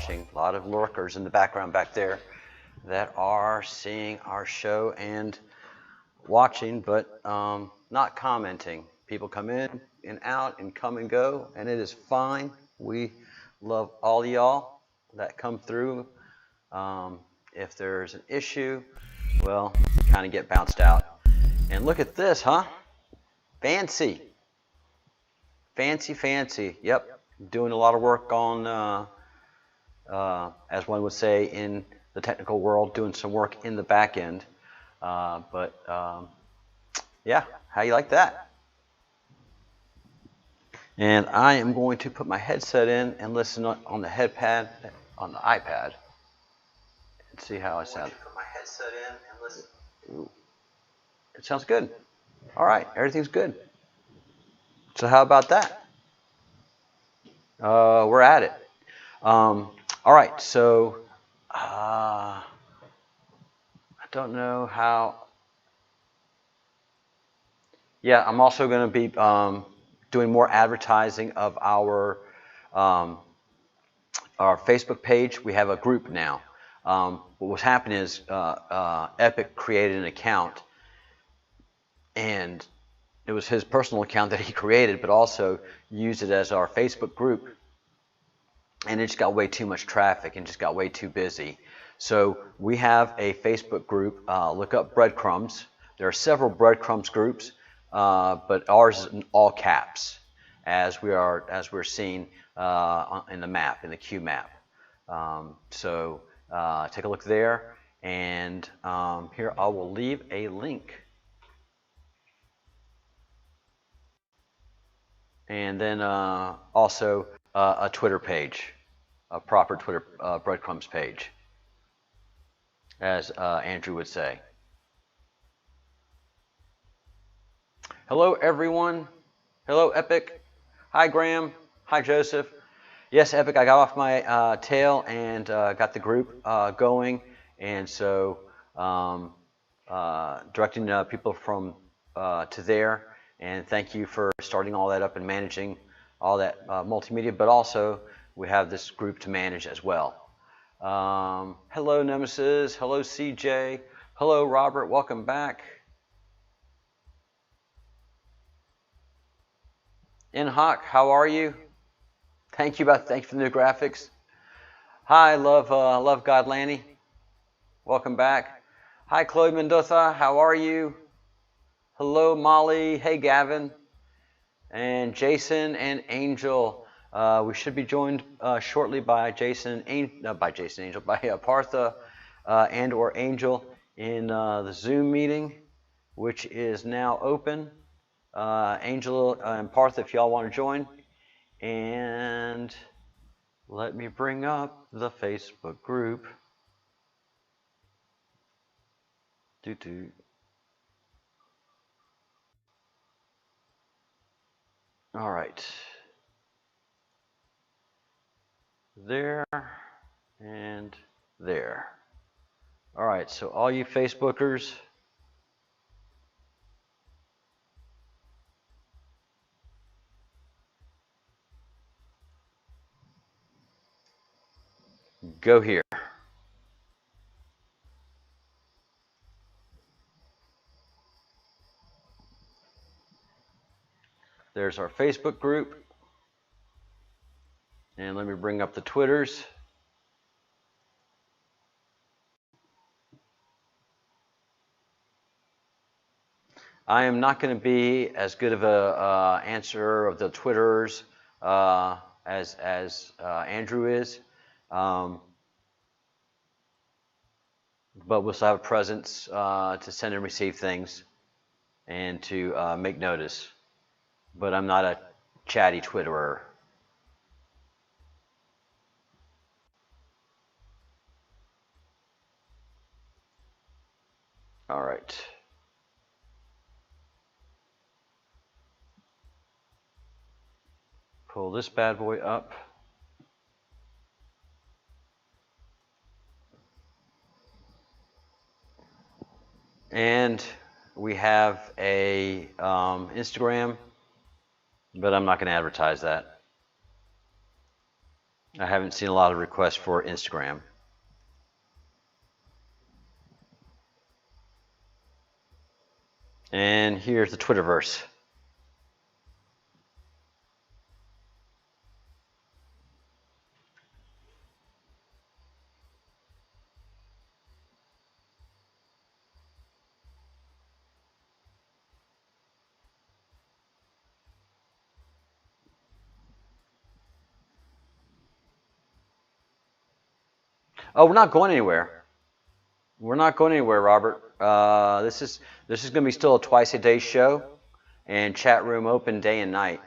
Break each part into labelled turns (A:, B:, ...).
A: watching. A lot of lurkers in the background back there that are seeing our show and watching, but not commenting. People come in and out and come and go, and it is fine. We love all y'all that come through. If there's an issue, well, kind of get bounced out. And look at this, huh? Fancy. Fancy, fancy. Yep. Doing a lot of work on, as one would say in the technical world, doing some work in the back end. Yeah, how you like that? And I am going to put my headset in and listen on the iPad, and see how I sound. Put my headset in and listen. Ooh. It sounds good. All right, everything's good. So how about that? We're at it. All right, so I don't know how. Yeah, I'm also going to be doing more advertising of our Facebook page. We have a group now. What's happened is Epic created an account, and it was his personal account that he created, but also used it as our Facebook group. And it just got way too much traffic and just got way too busy. So we have a Facebook group. Look up Breadcrumbs. There are several Breadcrumbs groups, but ours is in all caps, as we're seeing in the map, in the Q map. So take a look there, and here I will leave a link. And then also a Twitter page, a proper Twitter Breadcrumbs page, as Andrew would say. Hello, everyone. Hello, Epic. Hi, Graham. Hi, Joseph. Yes, Epic, I got off my tail and got the group going. And so directing people from to there. And thank you for starting all that up and managing all that multimedia. But also, we have this group to manage as well. Hello, Nemesis. Hello, CJ. Hello, Robert. Welcome back. Inhawk, how are you? Thank you for the new graphics. Hi, love God Lanny. Welcome back. Hi, Chloe Mendoza. How are you? Hello, Molly. Hey, Gavin. And Jason and Angel. We should be joined shortly by Partha and or Angel in the Zoom meeting, which is now open. Angel and Partha, if y'all want to join. And let me bring up the Facebook group. All right. There and there. All right, so all you Facebookers, go here. There's our Facebook group. And let me bring up the Twitters. I am not going to be as good of a answer of the Twitters as Andrew is, but we'll still have a presence to send and receive things and to make notice. But I'm not a chatty Twitterer. All right. Pull this bad boy up. And we have a Instagram, but I'm not going to advertise that. I haven't seen a lot of requests for Instagram. And here's the Twitterverse. Oh, we're not going anywhere. We're not going anywhere, Robert. This is going to be still a twice-a-day show, and chat room open day and night.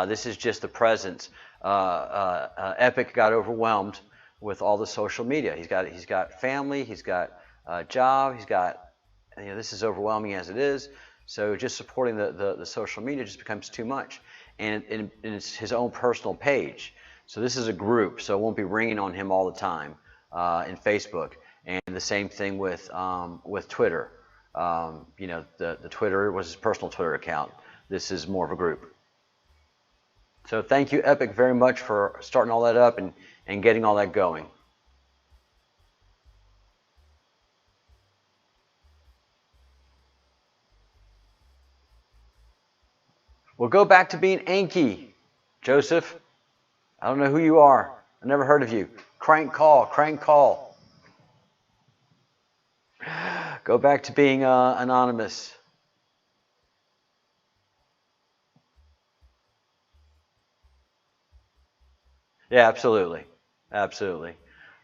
A: This is just the presence. Epic got overwhelmed with all the social media. He's got family. He's got a job. He's got, this is overwhelming as it is. So just supporting the social media just becomes too much, and it's his own personal page. So this is a group, so it won't be ringing on him all the time in Facebook. And the same thing with Twitter. The Twitter was his personal Twitter account. This is more of a group. So thank you, Epic, very much for starting all that up and getting all that going. We'll go back to being Anki, Joseph. I don't know who you are. I never heard of you. Crank call, crank call. Go back to being anonymous. Yeah, absolutely, absolutely.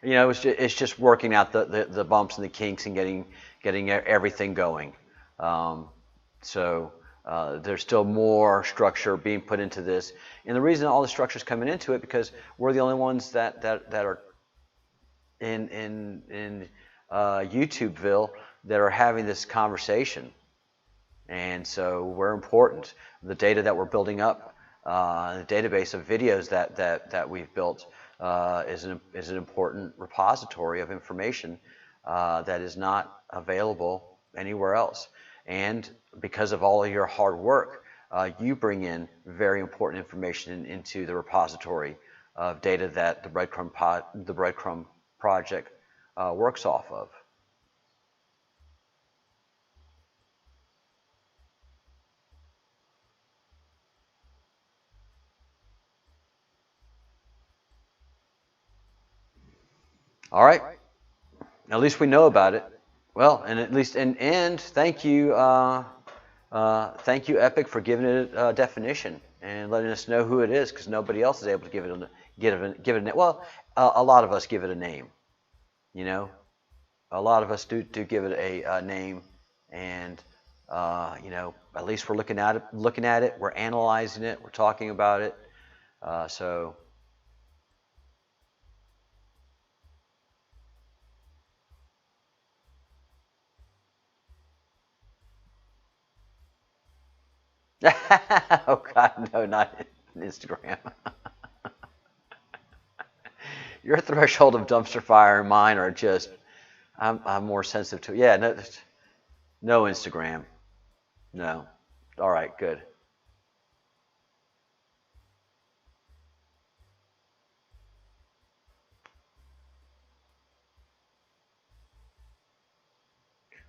A: It's just working out the bumps and the kinks and getting everything going. So there's still more structure being put into this, and the reason all the structure is coming into it because we're the only ones that are in YouTubeville that are having this conversation, and so we're important. The data that we're building up, the database of videos that we've built is an important repository of information that is not available anywhere else. And because of all of your hard work, you bring in very important information into the repository of data that the Breadcrumb Project works off of. All right. At least we know about it. Well, and at least and thank you, Epic, for giving it a definition and letting us know who it is, because nobody else is able to give it a name. Well, a lot of us give it a name. A lot of us do give it a name, and at least we're looking at it, we're analyzing it, we're talking about it. So. Oh God, no, not Instagram. Your threshold of dumpster fire and mine are just, I'm more sensitive to. Yeah, no Instagram. No. All right, good.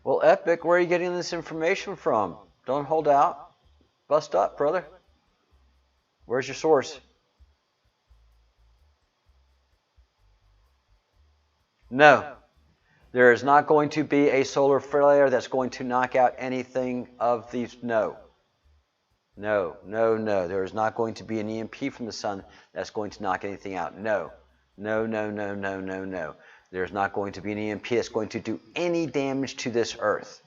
A: Well, Epic, where are you getting this information from? Don't hold out. Bust up, brother. Where's your source? No. There is not going to be a solar flare that's going to knock out anything of these. No. No. There is not going to be an EMP from the sun that's going to knock anything out. No. No. There's not going to be an EMP that's going to do any damage to this earth.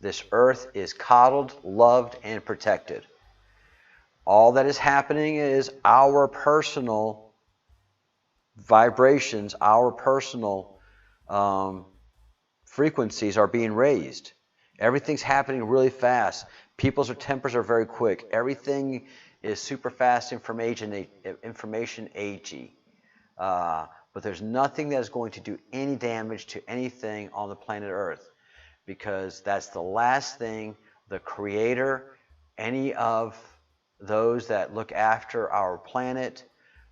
A: This earth is coddled, loved, and protected. All that is happening is our personal vibrations, our personal frequencies are being raised. Everything's happening really fast. People's tempers are very quick. Everything is super fast information agey. But there's nothing that is going to do any damage to anything on the planet Earth, because that's the last thing the Creator, any of those that look after our planet,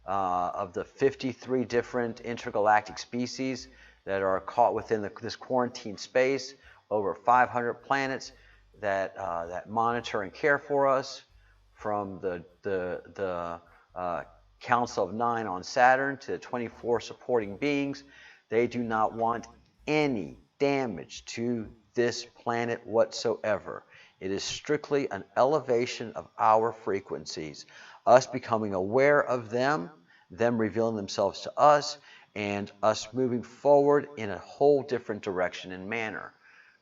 A: of the 53 different intergalactic species that are caught within this quarantine space, over 500 planets that monitor and care for us, from the Council of 9 on Saturn to the 24 supporting beings. They do not want any damage to this planet whatsoever. It is strictly an elevation of our frequencies, us becoming aware of them revealing themselves to us, and us moving forward in a whole different direction and manner.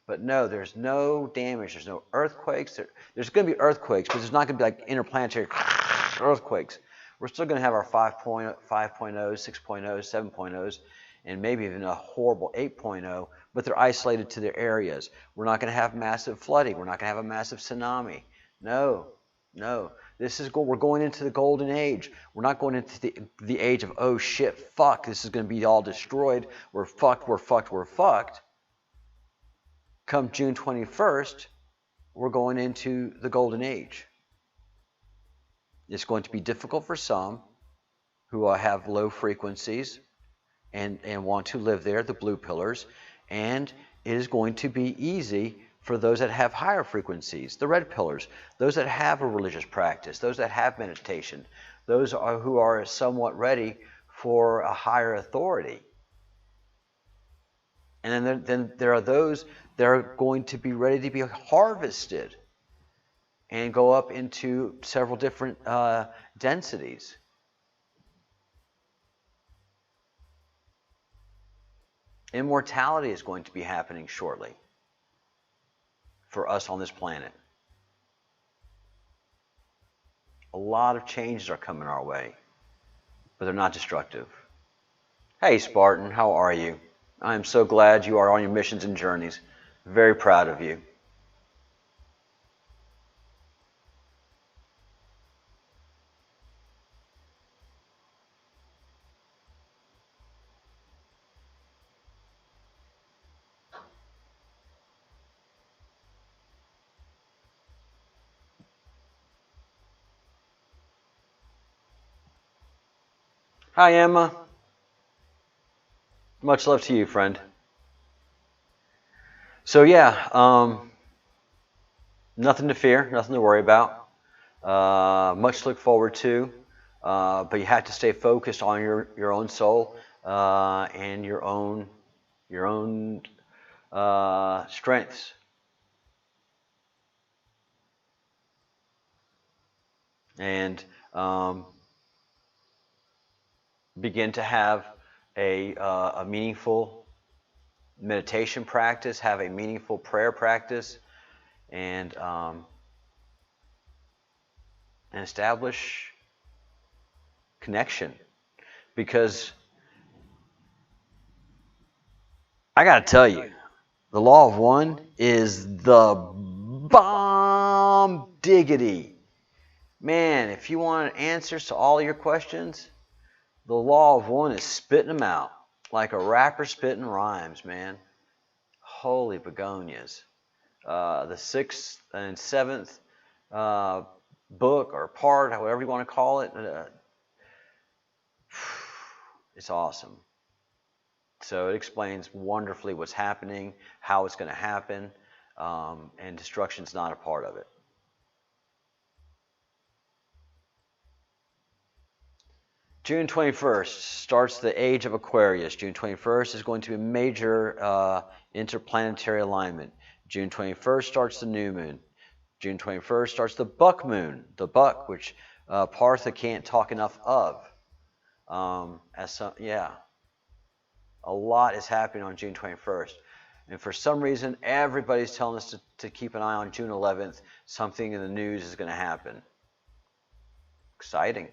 A: But no, there's no damage. There's no earthquakes. There's going to be earthquakes, but there's not going to be like interplanetary earthquakes. We're still going to have our 5.0, 6.0, 7.0s, and maybe even a horrible 8.0, but they're isolated to their areas. We're not going to have massive flooding. We're not going to have a massive tsunami. No. We're going into the golden age. We're not going into the age of, oh shit, fuck, this is going to be all destroyed. We're fucked. Come June 21st, we're going into the golden age. It's going to be difficult for some who have low frequencies and want to live there, the blue pillars, and it is going to be easy for those that have higher frequencies, the red pillars, those that have a religious practice, those that have meditation, those who are somewhat ready for a higher authority. And then there are those that are going to be ready to be harvested and go up into several different densities. Immortality is going to be happening shortly for us on this planet. A lot of changes are coming our way, but they're not destructive. Hey Spartan, how are you? I am so glad you are on your missions and journeys. Very proud of you. Hi Emma. Much love to you, friend. So yeah, nothing to fear, nothing to worry about. Much to look forward to, but you have to stay focused on your own soul and your own strengths. And begin to have a meaningful meditation practice, have a meaningful prayer practice, and establish connection. Because I got to tell you, the law of one is the bomb diggity. Man, if you want answers to all your questions, the law of one is spitting them out like a rapper spitting rhymes, man. Holy begonias. The 6th and 7th book or part, however you want to call it, it's awesome. So it explains wonderfully what's happening, how it's going to happen, and destruction's not a part of it. June 21st starts the age of Aquarius. June 21st is going to be a major interplanetary alignment. June 21st starts the new moon. June 21st starts the buck moon, the buck, which Partha can't talk enough of. A lot is happening on June 21st. And for some reason, everybody's telling us to keep an eye on June 11th. Something in the news is going to happen. Exciting.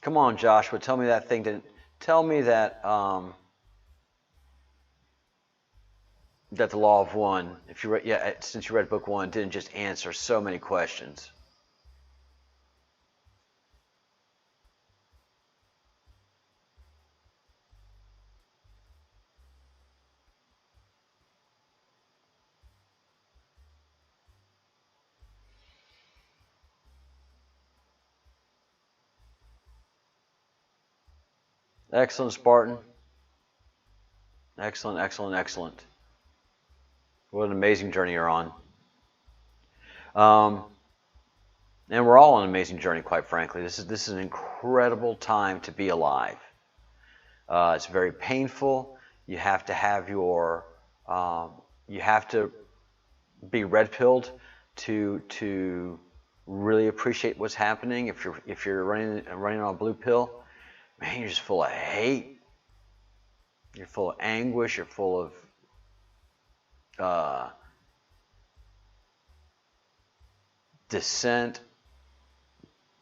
A: Come on, Joshua. Tell me that thing didn't. Tell me that that the law of one. If you read, since you read book one, didn't just answer so many questions. Excellent, Spartan. Excellent, excellent, excellent. What an amazing journey you're on. Um, and we're all on an amazing journey, quite frankly. This is an incredible time to be alive. It's very painful. You have to have your you have to be red pilled to really appreciate what's happening. If you're running on a blue pill, man, you're just full of hate. You're full of anguish. You're full of dissent,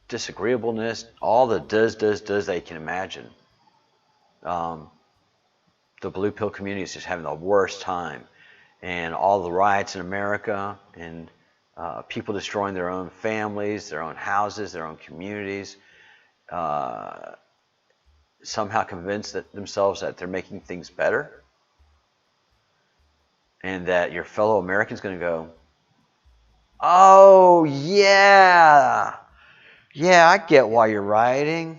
A: disagreeableness, all the does that you can imagine. The blue pill community is just having the worst time, and all the riots in America, and people destroying their own families, their own houses, their own communities, somehow convince themselves that they're making things better, and that your fellow American's going to go, oh yeah, I get why you're rioting.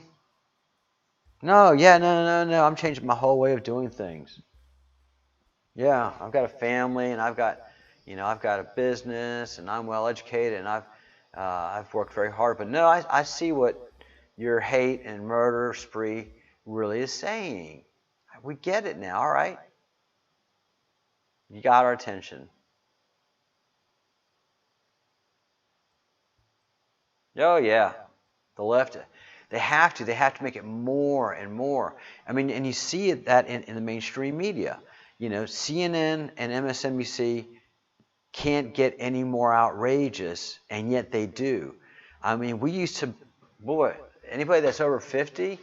A: No, I'm changing my whole way of doing things. Yeah, I've got a family, and I've got a business, and I'm well educated, and I've worked very hard. But no, I see what your hate and murder spree really is saying. We get it now, all right? You got our attention. Oh yeah, the left. They have to make it more and more. I mean, and you see it that in the mainstream media. CNN and MSNBC can't get any more outrageous, and yet they do. I mean, we used to, boy, anybody that's over 50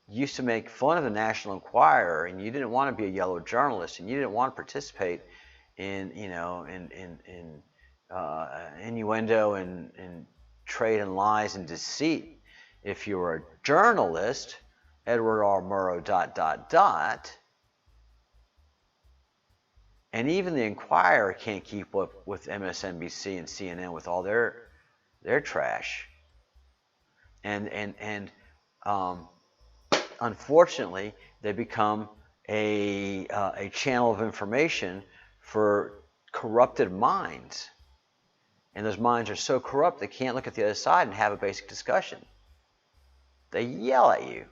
A: used to make fun of the National Enquirer, and you didn't want to be a yellow journalist, and you didn't want to participate in innuendo and trade and lies and deceit. If you were a journalist, Edward R. Murrow ... And even the Enquirer can't keep up with MSNBC and CNN with all their trash. And unfortunately, they become a channel of information for corrupted minds. And those minds are so corrupt they can't look at the other side and have a basic discussion. They yell at you.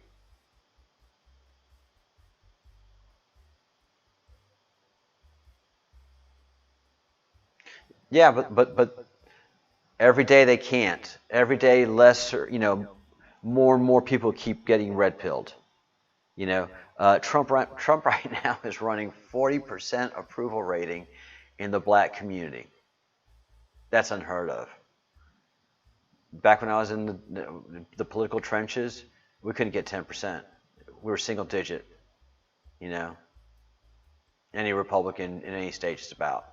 A: Yeah, but every day they can't. Every day less, more and more people keep getting red pilled. Trump right now is running 40% approval rating in the black community. That's unheard of. Back when I was in the political trenches, we couldn't get 10%. We were single digit. Any Republican in any state just about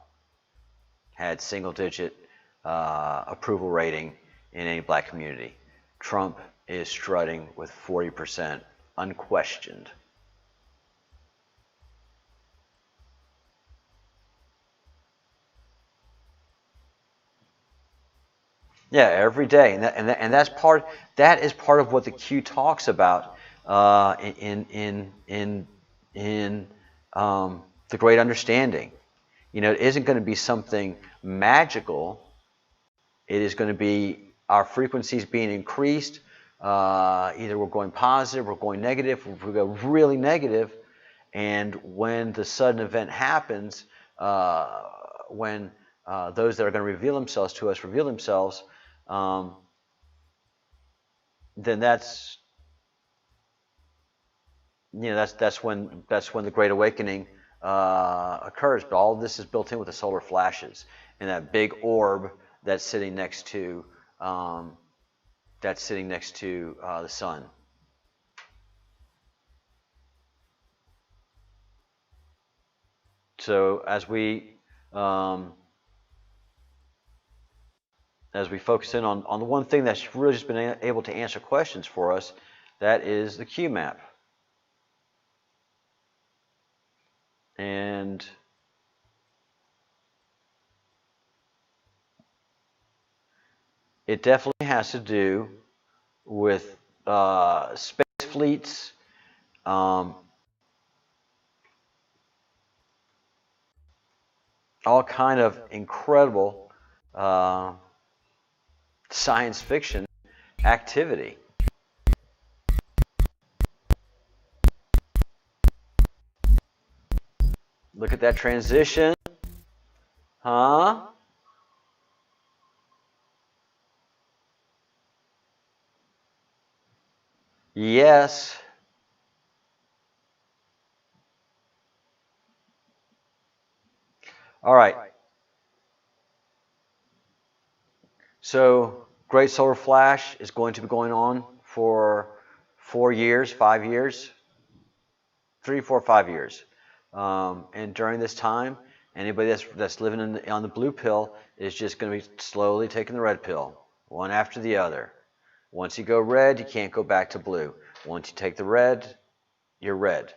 A: had single digit approval rating in any black community. Trump is strutting with 40% unquestioned. Yeah, every day, and that's part. That is part of what the Q talks about in the Great Understanding. It isn't going to be something magical. It is going to be our frequencies being increased. Either we're going positive, we're going negative. If we go really negative, and when the sudden event happens, when those that are going to reveal themselves to us reveal themselves, then that's when the Great Awakening occurs. But all of this is built in with the solar flashes and that big orb that's sitting next to the sun. So as we focus in on the one thing that's really just been able to answer questions for us, that is the Q map. And it definitely has to do with space fleets, Um, all kind of incredible science fiction activity. Look at that transition, huh? Yes. All right. So, Great Solar Flash is going to be going on for 4 years, 5 years, 3, 4, 5 years. And during this time, anybody that's living on the blue pill is just going to be slowly taking the red pill, one after the other. Once you go red, you can't go back to blue. Once you take the red, you're red.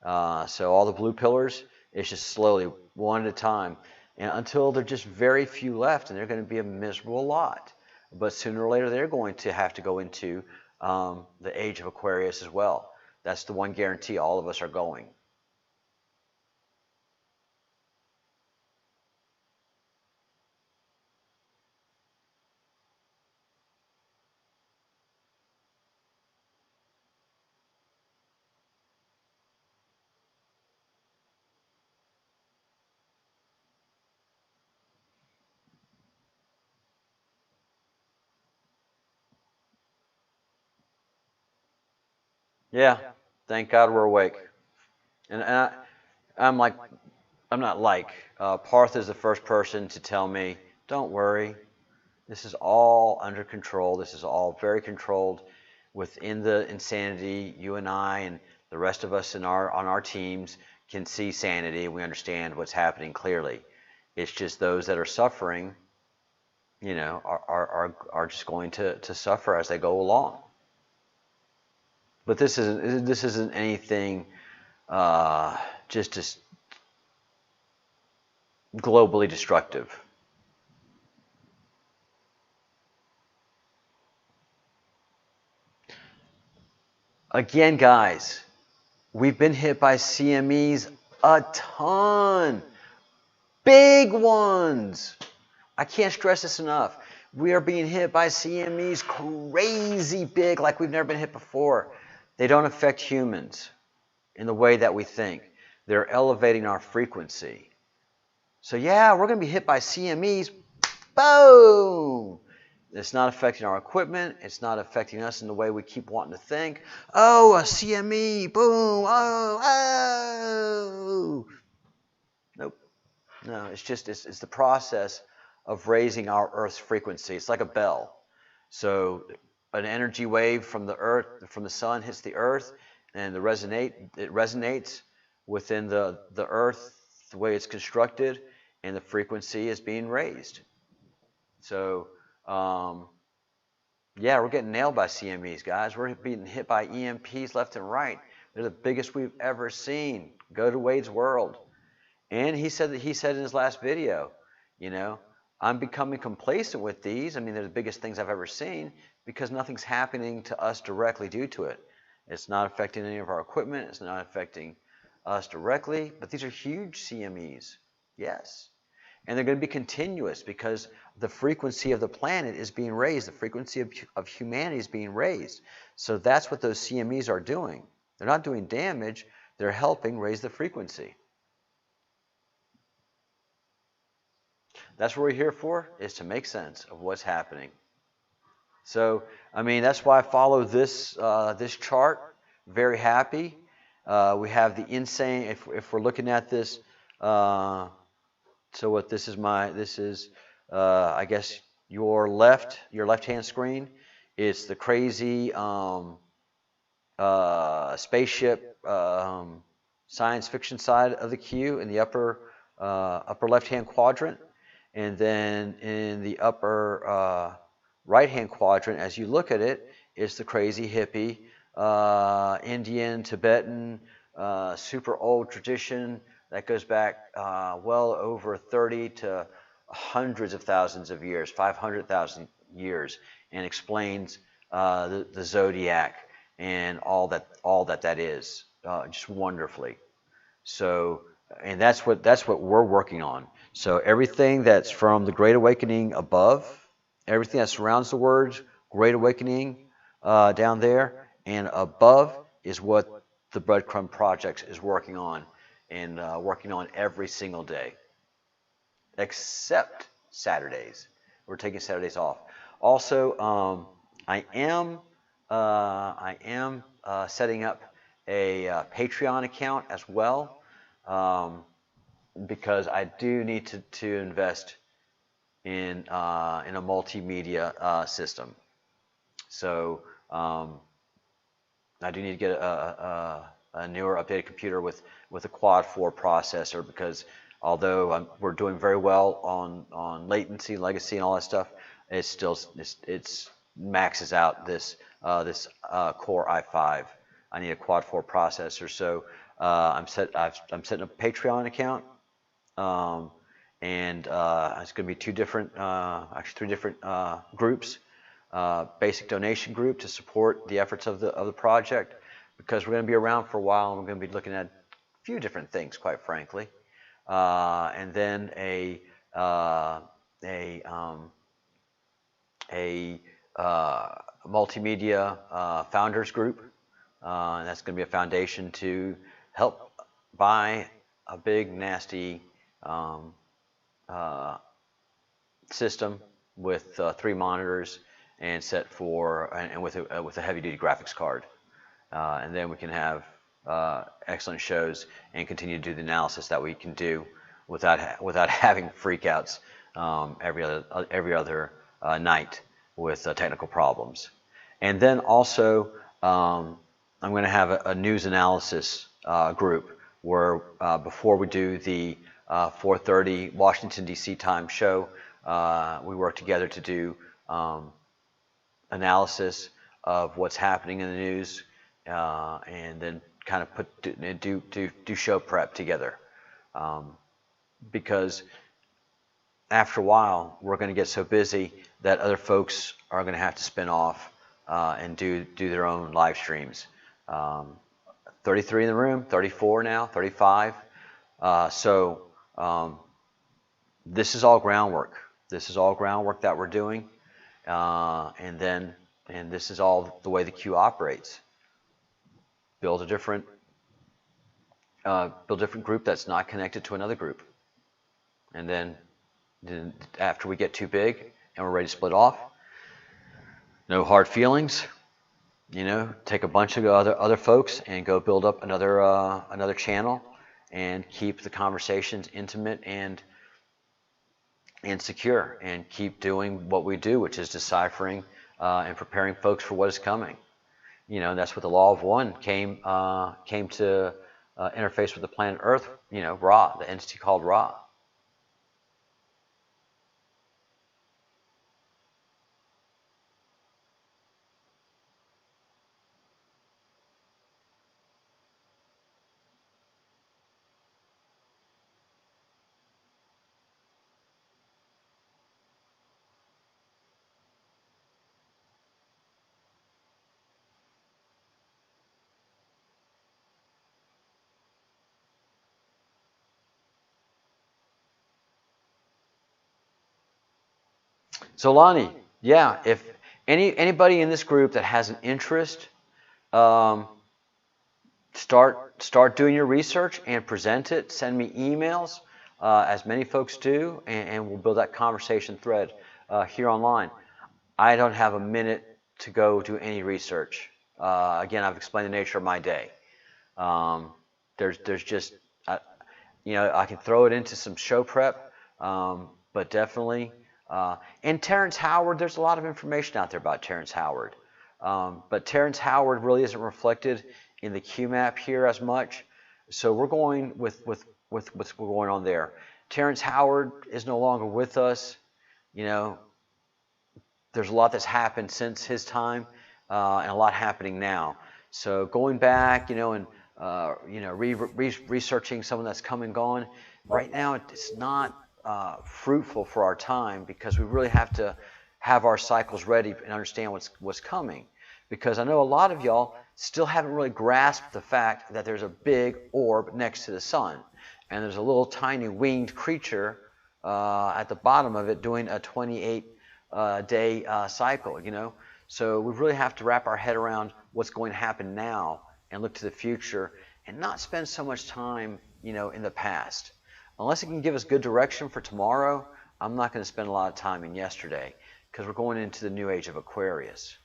A: So all the blue pillars, it's just slowly, one at a time, and until there're just very few left, and they're going to be a miserable lot. But sooner or later, they're going to have to go into the age of Aquarius as well. That's the one guarantee all of us are going. Yeah, thank God we're awake. And I'm like, I'm not like, Partha is the first person to tell me, don't worry, this is all under control. This is all very controlled within the insanity. You and I and the rest of us on our teams can see sanity. We understand what's happening clearly. It's just those that are suffering, are just going to suffer as they go along. But this isn't anything just globally destructive. Again, guys, we've been hit by CMEs a ton. Big ones. I can't stress this enough. We are being hit by CMEs crazy big, like we've never been hit before. They don't affect humans in the way that we think. They're elevating our frequency. So yeah, we're going to be hit by CMEs. Boom! It's not affecting our equipment. It's not affecting us in the way we keep wanting to think. Oh, a CME, boom, oh. Nope. No, it's the process of raising our Earth's frequency. It's like a bell. So an energy wave from the sun hits the Earth, and it resonates within the Earth, the way it's constructed, and the frequency is being raised. So, yeah, we're getting nailed by CMEs, guys. We're being hit by EMPs left and right. They're the biggest we've ever seen. Go to Wade's World. And he said in his last video, I'm becoming complacent with these. I mean, they're the biggest things I've ever seen because nothing's happening to us directly due to it. It's not affecting any of our equipment. It's not affecting us directly. But these are huge CMEs. Yes. And they're going to be continuous because the frequency of the planet is being raised. The frequency of humanity is being raised. So that's what those CMEs are doing. They're not doing damage. They're helping raise the frequency. That's what we're here for, is to make sense of what's happening. So, I mean, that's why I follow this chart. Very happy. We have the insane. If we're looking at this, so what this is I guess your left-hand screen. It's the crazy spaceship science fiction side of the queue in the upper left-hand quadrant. And then in the upper right-hand quadrant, as you look at it, is the crazy hippie, Indian, Tibetan, super old tradition that goes back well over 30 to hundreds of thousands of years, 500,000 years, and explains the zodiac and all that is. just wonderfully. So, and that's what we're working on. So everything that's from the Great Awakening above, everything that surrounds the words Great Awakening down there and above is what the Breadcrumb Project is working on and working on every single day, except Saturdays. We're taking Saturdays off. Also, I am setting up a Patreon account as well, because I do need to invest in a multimedia system. So I do need to get a newer, updated computer with a quad 4 processor, because although we're doing very well on latency, legacy, and all that stuff, it's still it's maxes out this Core i5. I need a quad 4 processor, so I'm setting up a Patreon account, and it's going to be actually three different groups. Basic donation group to support the efforts of the project, because we're going to be around for a while and we're going to be looking at a few different things, quite frankly. And then a multimedia founders group, and that's going to be a foundation to help buy a big nasty system with 3 monitors and set for and with a heavy duty graphics card, and then we can have excellent shows and continue to do the analysis that we can do without having freakouts every other night with technical problems. And then also I'm going to have a news analysis group where before we do the 4:30 Washington D.C. time show, we work together to do analysis of what's happening in the news, and then kind of do show prep together, because after a while we're going to get so busy that other folks are going to have to spin off and do their own live streams. 33 in the room, 34 now, 35. So this is all groundwork. This is all groundwork that we're doing. And this is all the way the queue operates. Build a different group that's not connected to another group, and then after we get too big and we're ready to split off, no hard feelings. Take a bunch of other folks and go build up another channel and keep the conversations intimate and secure, and keep doing what we do, which is deciphering and preparing folks for what is coming. That's what the Law of One came to interface with the planet Earth. Ra, the entity called Ra. So Lonnie, yeah, if anybody in this group that has an interest, start doing your research and present it. Send me emails, as many folks do, and we'll build that conversation thread here online. I don't have a minute to go do any research. Again, I've explained the nature of my day. There's just, I can throw it into some show prep, but definitely. And Terrence Howard, there's a lot of information out there about Terrence Howard, but Terrence Howard really isn't reflected in the QMAP here as much. So we're going with what's going on there. Terrence Howard is no longer with us. There's a lot that's happened since his time, and a lot happening now. So going back, and researching someone that's come and gone, right now it's not fruitful for our time, because we really have to have our cycles ready and understand what's coming. Because I know a lot of y'all still haven't really grasped the fact that there's a big orb next to the sun, and there's a little tiny winged creature at the bottom of it doing a 28-day cycle. So we really have to wrap our head around what's going to happen now and look to the future, and not spend so much time, in the past. Unless it can give us good direction for tomorrow, I'm not going to spend a lot of time in yesterday, because we're going into the new age of Aquarius.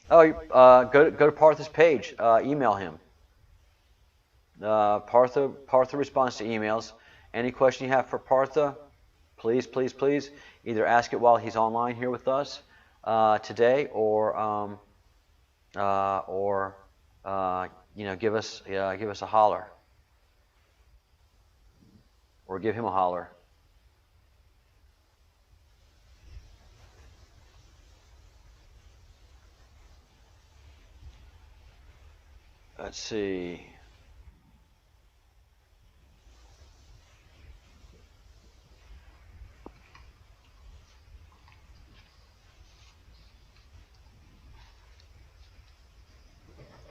A: Oh, go to Partha's page. Email him. Partha responds to emails. Any question you have for Partha, please, please, please, either ask it while he's online here with us today, or give us a holler, or give him a holler. Let's see.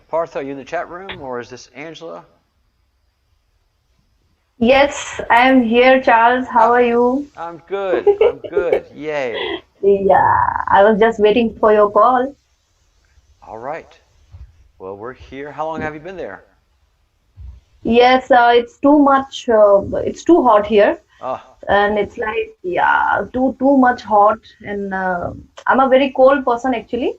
A: Partha, are you in the chat room, or is this Angela?
B: Yes, I am here, Charles. How are you?
A: I'm good. I'm good. Yay.
B: Yeah, I was just waiting for your call.
A: All right. Well, we're here. How long have you been there?
B: Yes, it's too much. It's too hot here,
A: Oh,
B: and it's like too much hot. And I'm a very cold person actually.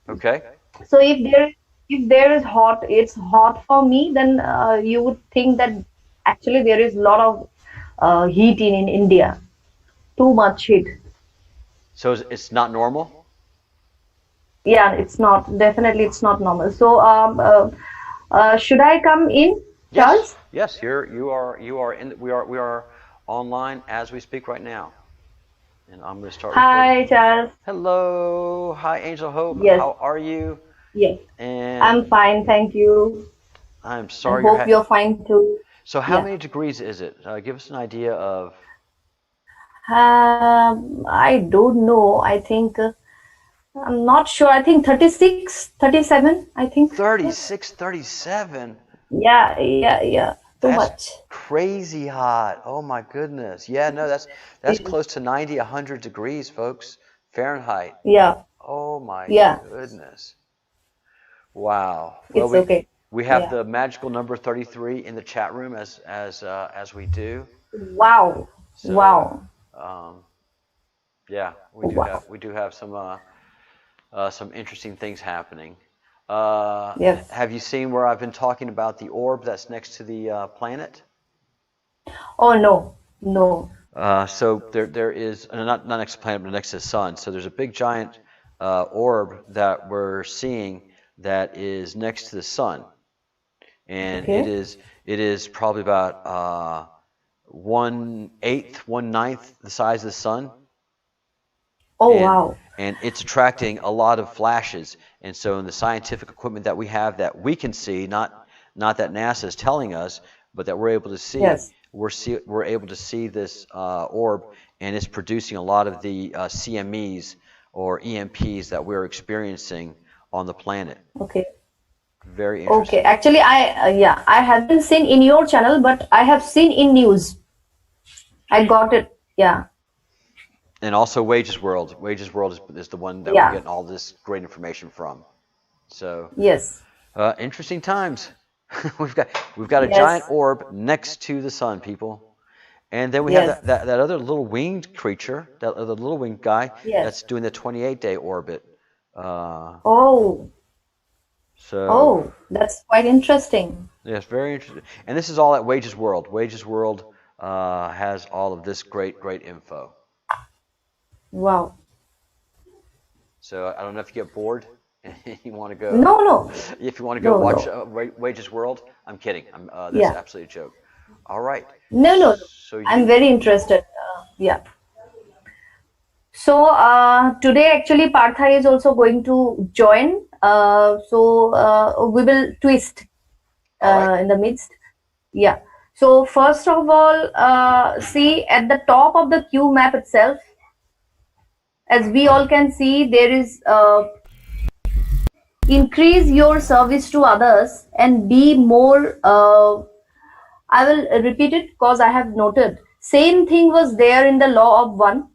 A: okay.
B: So if there is hot, it's hot for me. Then you would think that actually there is a lot of heat in India. Too much heat.
A: So it's not normal?
B: Yeah, it's not. Definitely, it's not normal. So should I come in,
A: Yes.
B: Charles?
A: Yes, we are online as we speak right now. And I'm going to start recording.
B: Hi, Charles.
A: Hello. Hi, Angel Hope.
B: Yes,
A: How are you?
B: yes.
A: And
B: I'm fine, thank you.
A: I'm
B: And
A: sorry
B: hope you're fine too.
A: So how
B: Yeah.
A: many degrees is it? Give us an idea of
B: I don't know. I think I'm not sure. I think 36, 37, I think.
A: 36, 37.
B: Yeah, yeah, yeah. Too
A: That's
B: much.
A: crazy hot. Oh my goodness. Yeah, no, that's close to 90, 100 degrees, folks. Fahrenheit.
B: Yeah,
A: Oh my
B: yeah.
A: goodness. Wow. Well,
B: It's okay.
A: we have
B: Yeah.
A: the magical number 33 in the chat room as we do.
B: Wow.
A: So,
B: Wow.
A: um, yeah,
B: Wow.
A: we do have some interesting things happening.
B: Yes.
A: Have you seen where I've been talking about the orb that's next to the planet?
B: Oh no. No.
A: So there is not next to the planet, but next to the sun. So there's a big giant orb that we're seeing that is next to the sun, and it
B: Okay.
A: is probably about 1/8, 1/9 the size of the sun,
B: Oh
A: and
B: wow.
A: and it's attracting a lot of flashes. And so in the scientific equipment that we have that we can see, not that NASA is telling us, but that we're able to see,
B: Yes.
A: we're able to see this orb, and it's producing a lot of the CMEs or EMPs that we're experiencing on the planet.
B: Okay.
A: Very
B: Okay.
A: interesting.
B: Actually, I haven't seen in your channel, but I have seen in news. I got it. Yeah.
A: And also Wages World. Wages World is the one that we're
B: Yeah.
A: getting all this great information from. So
B: Yes.
A: interesting times. we've got a giant
B: Yes.
A: orb next to the sun, people. And then we have
B: Yes.
A: that other little winged creature, that other little winged guy
B: Yes.
A: that's doing the 28-day orbit. Uh,
B: Oh.
A: so
B: Oh, that's quite interesting.
A: yes, very interesting. And this is all at Wages World. Wages World has all of this great info.
B: Wow.
A: So I don't know if you get bored and you want to go.
B: No, no.
A: If you want to go
B: No,
A: watch
B: no.
A: Wages World, I'm kidding. That's
B: Yeah.
A: absolutely a joke. All right.
B: No, no, no.
A: So
B: I'm
A: you
B: very interested. Yeah. So today, actually, Partha is also going to join. We will twist
A: All right.
B: in the midst. Yeah. So first of all, see at the top of the queue map itself, as we all can see, there is increase your service to others and be more. I will repeat it because I have noted. Same thing was there in the law of one,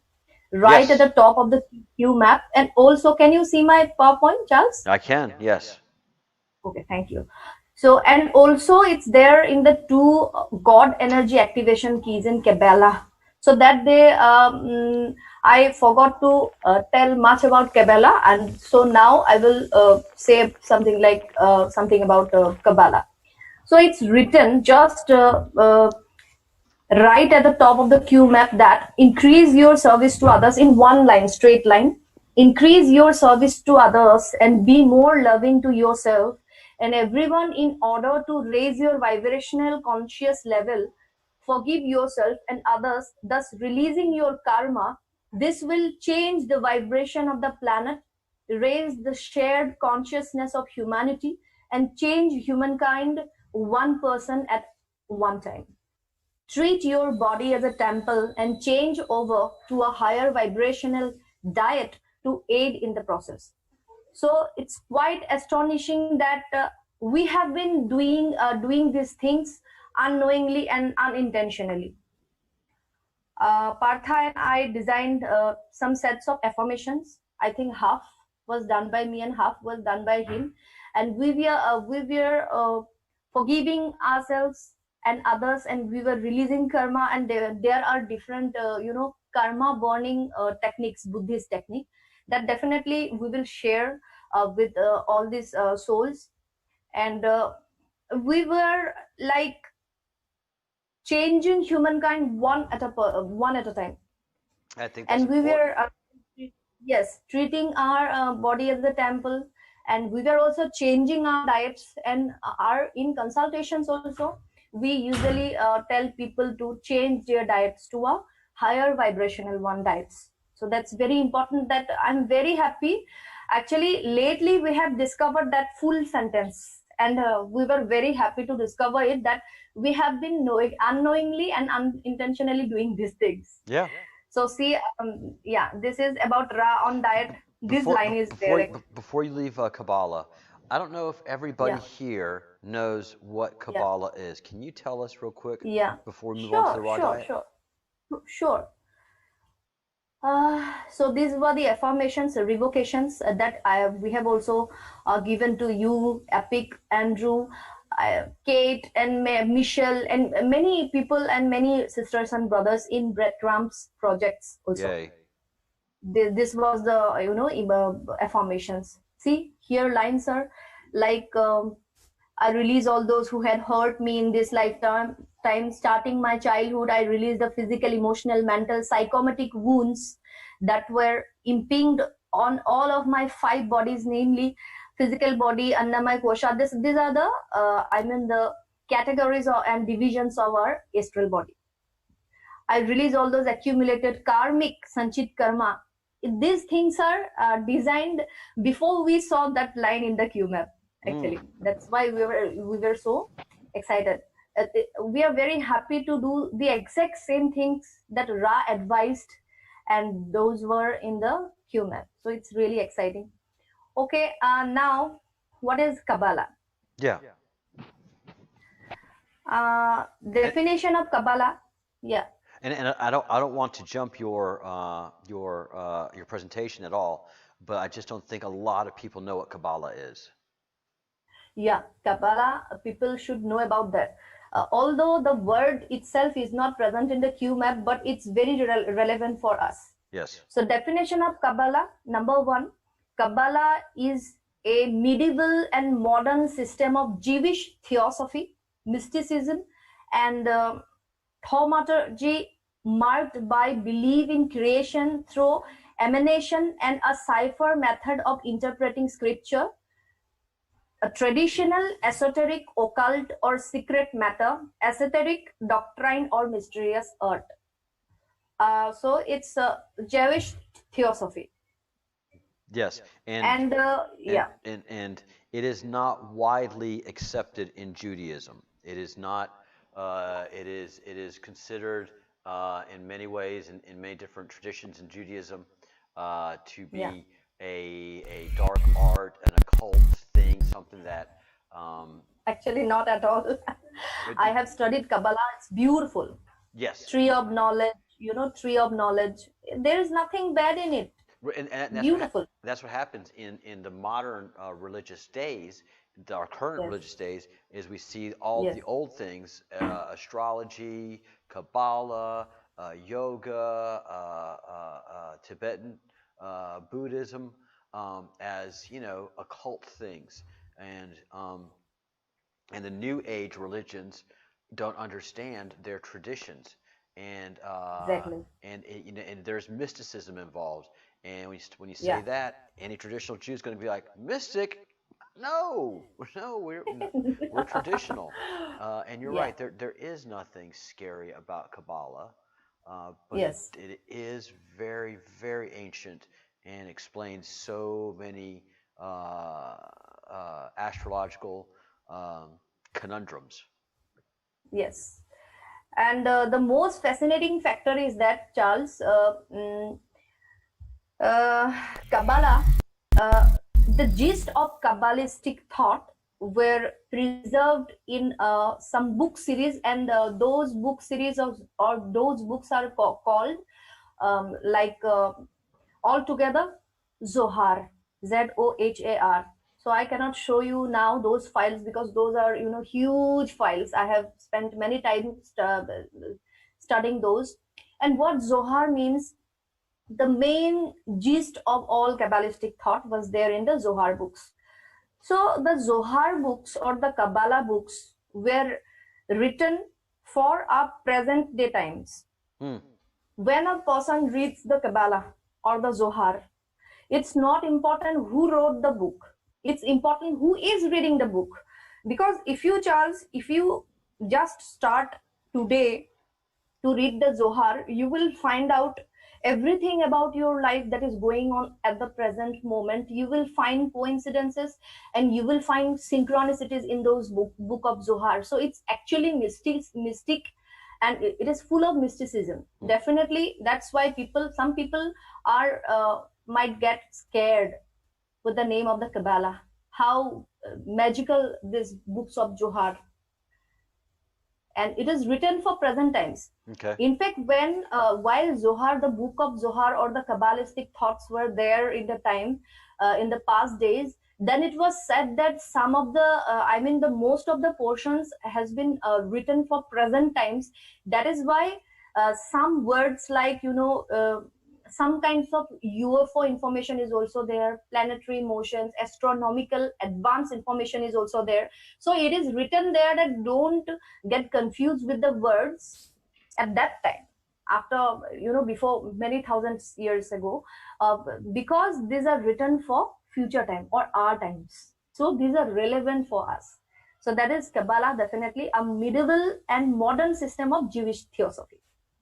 B: right at
A: Yes,
B: the top of the queue map. And also, can you see my PowerPoint, Charles?
A: I can. Yes.
B: Okay, thank you. So, and also it's there in the two God energy activation keys in Kabbalah. So that I forgot to tell much about Kabbalah, and so now I will say something like something about Kabbalah. So it's written just right at the top of the queue map that increase your service to others in one line, straight line. Increase your service to others and be more loving to yourself and everyone in order to raise your vibrational conscious level. Forgive yourself and others, thus releasing your karma. This will change the vibration of the planet, raise the shared consciousness of humanity, and change humankind one person at one time. Treat your body as a temple and change over to a higher vibrational diet to aid in the process. So it's quite astonishing that we have been doing these things unknowingly and unintentionally. Partha and I designed some sets of affirmations. I think half was done by me and half was done by him, and we were forgiving ourselves and others, and we were releasing karma. And there are different karma burning techniques, Buddhist technique, that definitely we will share with all these souls. And we were like changing humankind one at a time,
A: I think that's
B: and we
A: important.
B: were yes, treating our body as a temple, and we were also changing our diets and our in consultations also we usually tell people to change their diets to a higher vibrational one diets. So that's very important. That I'm very happy. Actually, lately we have discovered that full sentence, and we were very happy to discover it, that we have been knowing unknowingly and unintentionally doing these things.
A: Yeah.
B: So see, yeah, this is about Ra on diet. This
A: Before
B: line is
A: before
B: there.
A: before you leave Kabbalah, I don't know if everybody
B: Yeah,
A: here knows what
B: yeah,
A: Kabbalah is. Can you tell us real quick
B: yeah.
A: before we move on to the
B: Sure,
A: raw
B: sure,
A: diet?
B: sure, sure. So these were the affirmations, revocations that we have also given to you, Epic, Andrew, Kate, and Michelle, and many people and many sisters and brothers in Breadcrumbs projects also.
A: Yay.
B: This was the affirmations. See here lines are like I release all those who had hurt me in this lifetime. Starting my childhood, I released the physical, emotional, mental, psychomatic wounds that were impinged on all of my five bodies, namely physical body, annamaya kosha. These are the the categories and divisions of our astral body. I release all those accumulated karmic sanchit karma. These things are designed before we saw that line in the Q map.
A: Mm.
B: Actually, that's why we were so excited. We are very happy to do the exact same things that Ra advised, and those were in the Q map. So it's really exciting. Okay, now what is Kabbalah?
A: Yeah. And,
B: Definition of Kabbalah. Yeah,
A: and I don't want to jump your presentation at all, but I just don't think a lot of people know what Kabbalah is.
B: yeah, Kabbalah, people should know about that. Although the word itself is not present in the Q map, but it's very relevant for us.
A: Yes.
B: So, definition of Kabbalah, number one, Kabbalah is a medieval and modern system of Jewish theosophy, mysticism, and thaumaturgy marked by belief in creation through emanation and a cipher method of interpreting scripture, a traditional, esoteric, occult, or secret matter, esoteric doctrine, or mysterious art. So it's Jewish theosophy.
A: Yes,
B: And
A: and
B: yeah,
A: and it is not widely accepted in Judaism. It is not. It is considered in many ways in many different traditions in Judaism to
B: yeah,
A: be a dark art, an occult thing, something that
B: actually not at all.
A: it,
B: I have studied Kabbalah. It's beautiful.
A: yes.
B: Tree of knowledge, tree of knowledge. There is nothing bad in it.
A: And
B: Beautiful.
A: that's what happens in the modern religious days, our current
B: Yes,
A: religious days, is we see all of
B: yes,
A: the old things, astrology, Kabbalah, yoga, Tibetan Buddhism, as occult things, and and the New Age religions don't understand their traditions, and
B: exactly.
A: and there's mysticism involved. And when you say
B: Yeah.
A: that, any traditional Jew is going to be like mystic. No, no, we're traditional. And you're
B: Yeah.
A: right. There is nothing scary about Kabbalah, but
B: Yes.
A: it is very very ancient and explains so many astrological conundrums.
B: Yes. And the most fascinating factor is that, Charles, Kabbalah, uh, the gist of Kabbalistic thought were preserved in some book series, and those book series or those books are called like altogether Zohar, Zohar. So I cannot show you now those files because those are huge files. I have spent many times studying those. And what Zohar means, the main gist of all Kabbalistic thought was there in the Zohar books. So the Zohar books or the Kabbalah books were written for our present day times.
A: Hmm.
B: When a person reads the Kabbalah or the Zohar, it's not important who wrote the book. It's important who is reading the book. Because if you, Charles, if you just start today to read the Zohar, you will find out everything about your life that is going on at the present moment. You will find coincidences and you will find synchronicities in those book of Zohar. So it's actually mystic, and it is full of mysticism.
A: Hmm.
B: Definitely, that's why some people are might get scared with the name of the Kabbalah. How magical these books of Zohar, and it is written for present times.
A: Okay.
B: In fact, when while Zohar, the book of Zohar or the Kabbalistic thoughts were there in the time, in the past days, then it was said that some of the, the most of the portions has been written for present times. That is why some words like some kinds of UFO information is also there, planetary motions, astronomical advanced information is also there. So it is written there that don't get confused with the words at that time, after before many thousands years ago, because these are written for future time or our times. So these are relevant for us. So that is Kabbalah, definitely a medieval and modern system of Jewish theosophy.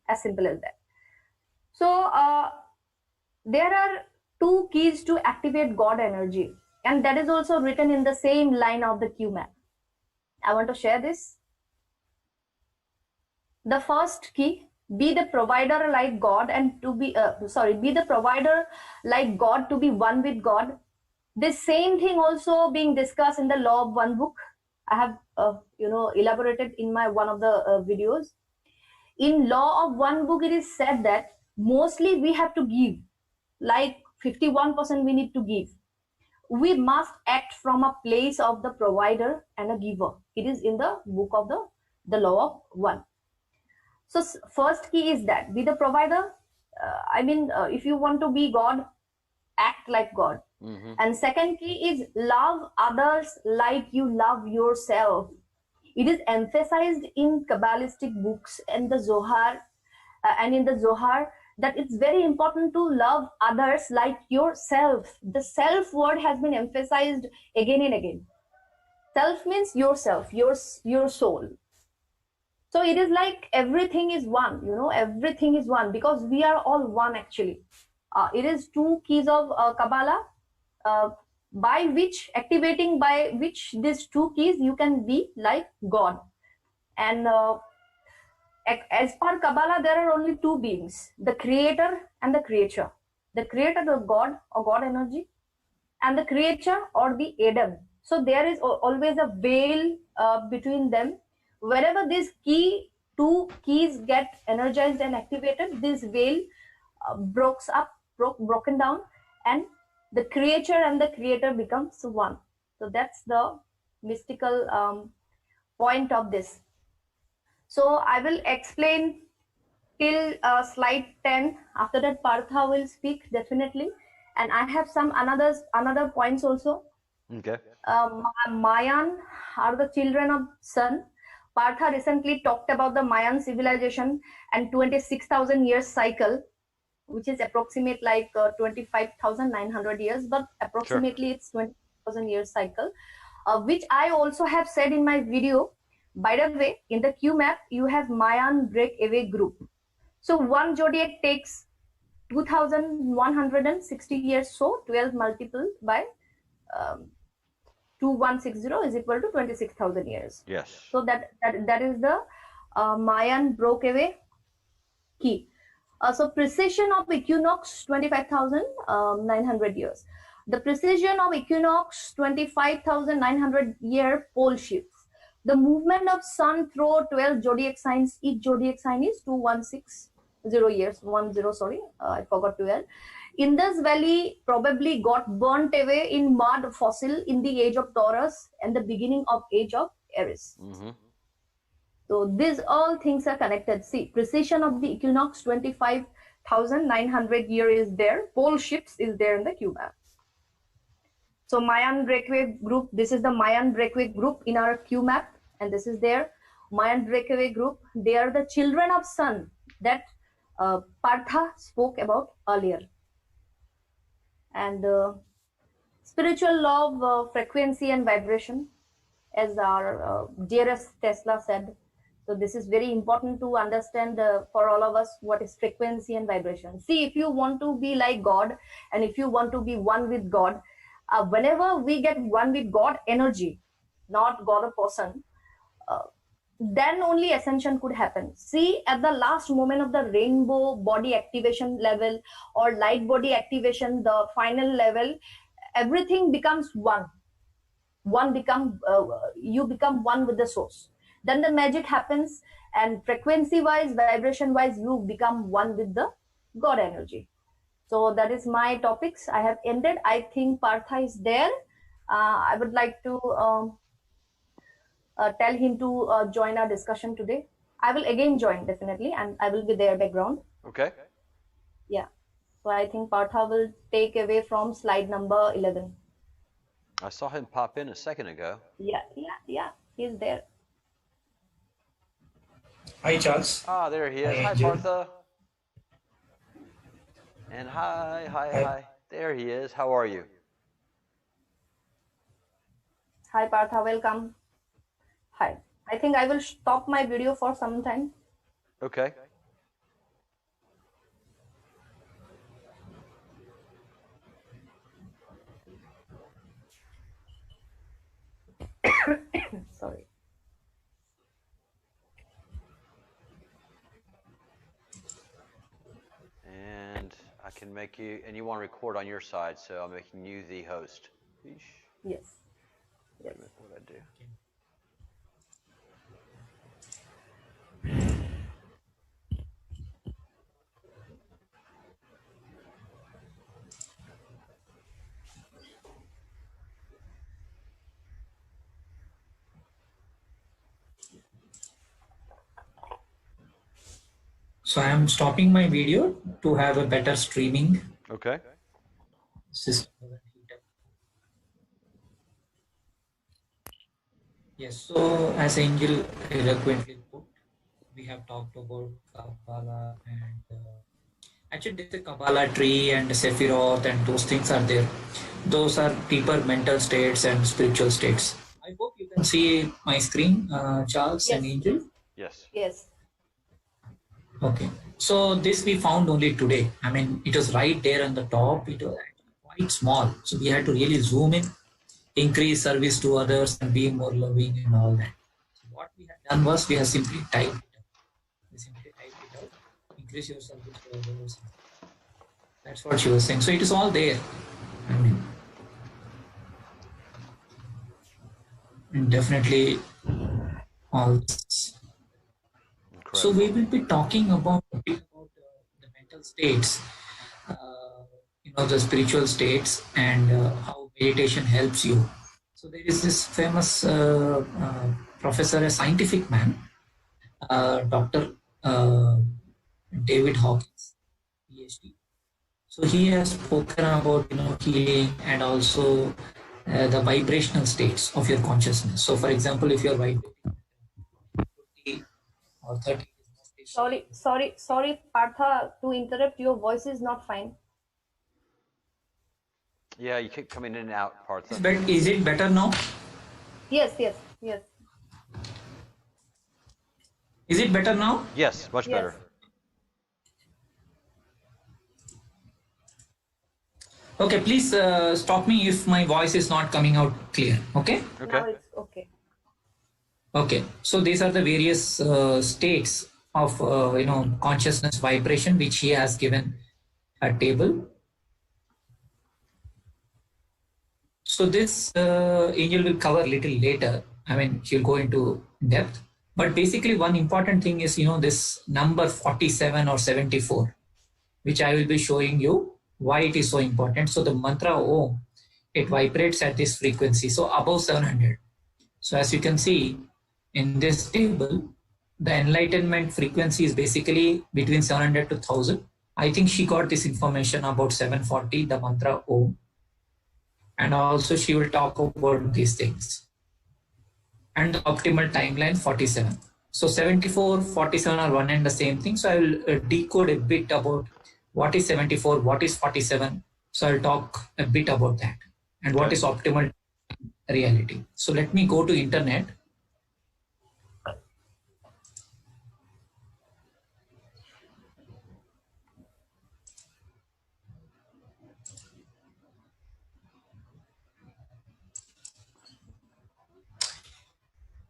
B: As simple as that. So there are two keys to activate God energy, and that is also written in the same line of the Q map. I want to share this. The first key: be the provider like God, and to be be the provider like God, to be one with God. This same thing also being discussed in the Law of One book. I have elaborated in my one of the videos. In Law of One book, it is said that mostly we have to give, like 51% we need to give. We must act from a place of the provider and a giver. It is in the book of the Law of One. So first key is that be the provider. If you want to be God, act like God.
A: Mm-hmm.
B: And second key is love others like you love yourself. It is emphasized in Kabbalistic books and the Zohar, and in the Zohar, that it's very important to love others like yourself. The self word has been emphasized again and again. Self means yourself, your soul. So it is like everything is one, everything is one, because we are all one actually. It is two keys of Kabbalah, uh, by which, activating by which these two keys, you can be like God. And as per Kabbalah, there are only two beings, the creator and the creature. The creator, the God or God energy, and the creature or the Adam. So there is always a veil between them. Wherever these two keys get energized and activated, this veil broken down, and the creature and the creator becomes one. So that's the mystical point of this. So I will explain till slide 10. After that, Partha will speak definitely, and I have some another points also.
A: Okay.
B: Mayan are the children of sun. Partha recently talked about the Mayan civilization and 26,000 years cycle, which is approximate like 25,900 years, but approximately it's 20,000 years cycle, which I also have said in my video. By the way, in the Q map, you have Mayan breakaway group. So one zodiac takes 2,160 years, so 12 multiplied by 2160 is equal to 26,000 years.
A: Yes.
B: So that is the Mayan breakaway key. So precision of equinox 25,900 years. The precision of equinox 25,900 year pole shifts. The movement of sun through 12 zodiac signs. Each zodiac sign is 2160 years. 10, sorry, I forgot 12. Indus Valley probably got burnt away in mud fossil in the age of Taurus and the beginning of age of Aries.
A: Mm-hmm.
B: So these all things are connected. See, precision of the equinox 25,900 year is there. Pole shifts is there in the Q map. So Mayan breakaway group, this is the Mayan breakaway group in our Q map, and this is their Mayan breakaway group. They are the children of sun that Partha spoke about earlier. And spiritual law of frequency and vibration, as our dearest Tesla said. So this is very important to understand for all of us what is frequency and vibration. See, if you want to be like God, and if you want to be one with God, whenever we get one with God energy, not God or person, then only ascension could happen. See, at the last moment of the rainbow body activation level or light body activation, the final level, everything becomes one. You become one with the source. Then the magic happens, and frequency wise, vibration wise, you become one with the God energy. So that is my topics. I have ended. I think Partha is there. I would like to tell him to join our discussion today. I will again join definitely, and I will be there background.
A: Okay.
B: Yeah. So I think Partha will take away from slide number 11.
A: I saw him pop in a second ago.
B: Yeah. He's there.
C: Hi, Charles.
A: Ah, there he is. Hi, Partha. And hi. There he is. How are you?
B: Hi, Partha. Welcome. Hi. I think I will stop my video for some time.
A: Okay.
B: Sorry.
A: And I can make you, and you want to record on your side, so I'm making you the host. Eesh.
B: Yes.
A: Wait a minute, what did I do?
C: So I am stopping my video to have a better streaming
A: Okay.
C: system. Yes, so as Angel eloquently put, we have talked about Kabbalah and actually there's a Kabbalah tree and Sephiroth and those things are there. Those are deeper mental states and spiritual states. I hope you can see my screen, Charles
B: Yes.
C: and Angel.
A: Yes.
B: Yes.
C: Okay. So this we found only today. I mean, it was right there on the top. It was quite small. So we had to really zoom in, increase service to others, and be more loving and all that. So what we had done was we have simply typed it up. We simply typed it out. Increase your service to others. That's what she was saying. So it is all there. I mean, and definitely all this. So we will be talking about a bit about the mental states, the spiritual states, and how meditation helps you. So there is this famous professor, a scientific man, Dr. David Hawkins, PhD. So he has spoken about healing and also the vibrational states of your consciousness. So for example, if you are vibrating 20 or 30, it is mostly
B: Sorry, Partha, to interrupt. Your voice is not fine.
A: Yeah, you keep coming in and out, Partha.
C: But is it better now?
B: Yes.
C: Is it better now?
A: Yes, much better.
C: Okay, please stop me if my voice is not coming out clear. Okay.
B: Now it's okay.
C: Okay. So these are the various states of consciousness vibration which he has given a table. So this Angel will cover a little later. I mean, she'll go into depth. But basically, one important thing is this number 47 or 74, which I will be showing you why it is so important. So the mantra Om, it vibrates at this frequency, so above 700. So as you can see in this table, the enlightenment frequency is basically between 700 to 1000. I think she got this information about 740, the mantra Om. And also she will talk about these things. And the optimal timeline 47. So 74, 47 are one and the same thing. So I will decode a bit about what is 74, what is 47. So I'll talk a bit about that and what is optimal reality. So let me go to internet.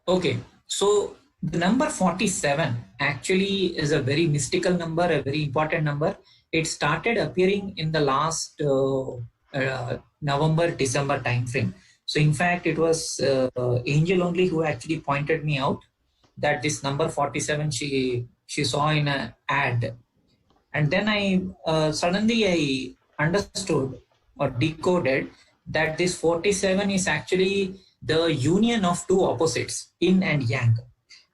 C: Okay, so the number 47 actually is a very mystical number, a very important number. It started appearing in the last November, December timeframe. So in fact, it was Angel only who actually pointed me out that this number 47 she saw in an ad. And then I suddenly I understood or decoded that this 47 is actually the union of two opposites, yin and yang.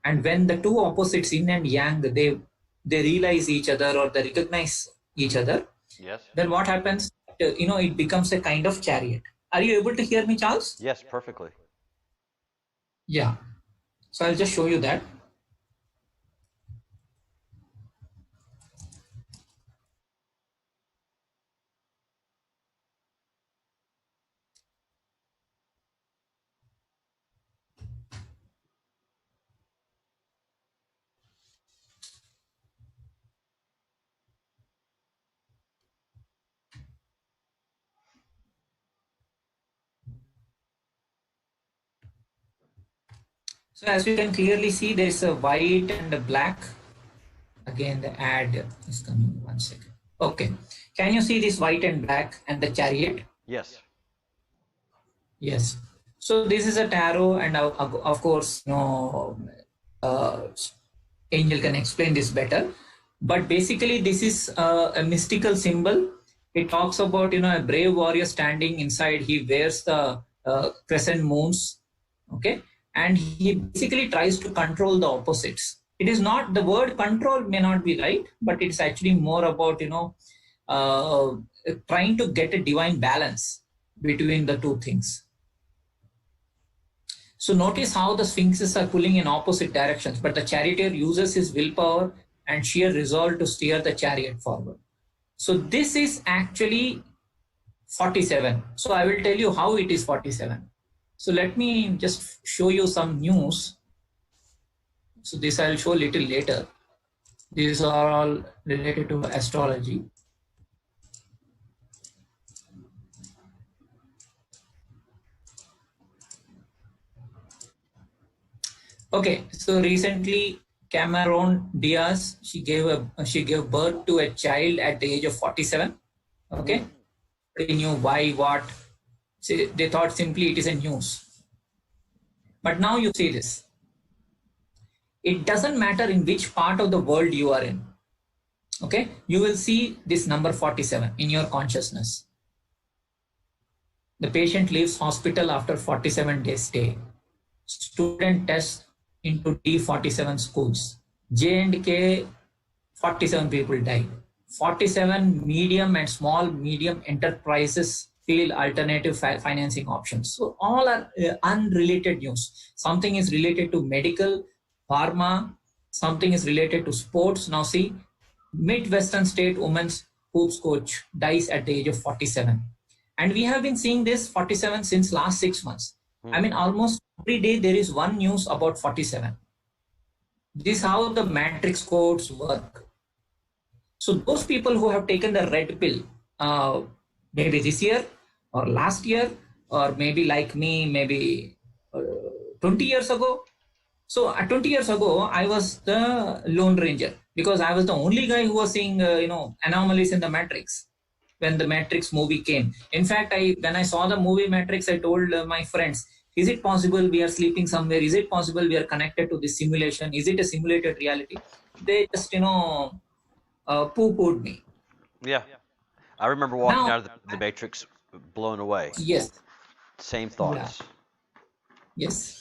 C: And when the two opposites, yin and yang, they realize each other or they recognize each other,
A: yes,
C: then what happens? It becomes a kind of chariot. Are you able to hear me, Charles?
A: Yes, perfectly.
C: Yeah. So I'll just show you that. So as you can clearly see, there is a white and a black. Again, the ad is coming. 1 second. Okay. Can you see this white and black and the chariot?
A: Yes.
C: Yes. So this is a tarot, and of course, Angel can explain this better. But basically, this is a mystical symbol. It talks about a brave warrior standing inside. He wears the crescent moons, okay, and he basically tries to control the opposites. It is not, the word control may not be right, but it's actually more about trying to get a divine balance between the two things. So notice how the sphinxes are pulling in opposite directions, but the charioteer uses his willpower and sheer resolve to steer the chariot forward. So this is actually 47. So I will tell you how it is 47. So let me just show you some news So this I'll show little later. These are all related to astrology. Okay, so recently Cameron Diaz, she gave birth to a child at the age of 47. Okay, they knew why, what. See, they thought simply it is a news. But now you see this. It doesn't matter in which part of the world you are in. Okay, you will see this number 47 in your consciousness. The patient leaves hospital after 47 days stay. Student tests into D47 schools. J&K, 47 people died. 47 medium and small medium enterprises feel alternative financing options. So all are unrelated news. Something is related to medical, pharma, something is related to sports. Now see, Midwestern State women's hoops coach dies at the age of 47. And we have been seeing this 47 since last 6 months. I mean, almost every day there is one news about 47. This is how the matrix codes work. So those people who have taken the red pill, maybe this year or last year, or maybe like me, maybe 20 years ago. So 20 years ago, I was the Lone Ranger because I was the only guy who was seeing, anomalies in the Matrix when the Matrix movie came. In fact, when I saw the movie Matrix, I told my friends, is it possible we are sleeping somewhere? Is it possible we are connected to this simulation? Is it a simulated reality? They just, poo-pooed me.
A: Yeah. I remember walking
C: Now,
A: out of the Matrix blown away.
C: yes.
A: Same thoughts.
C: Yeah. Yes.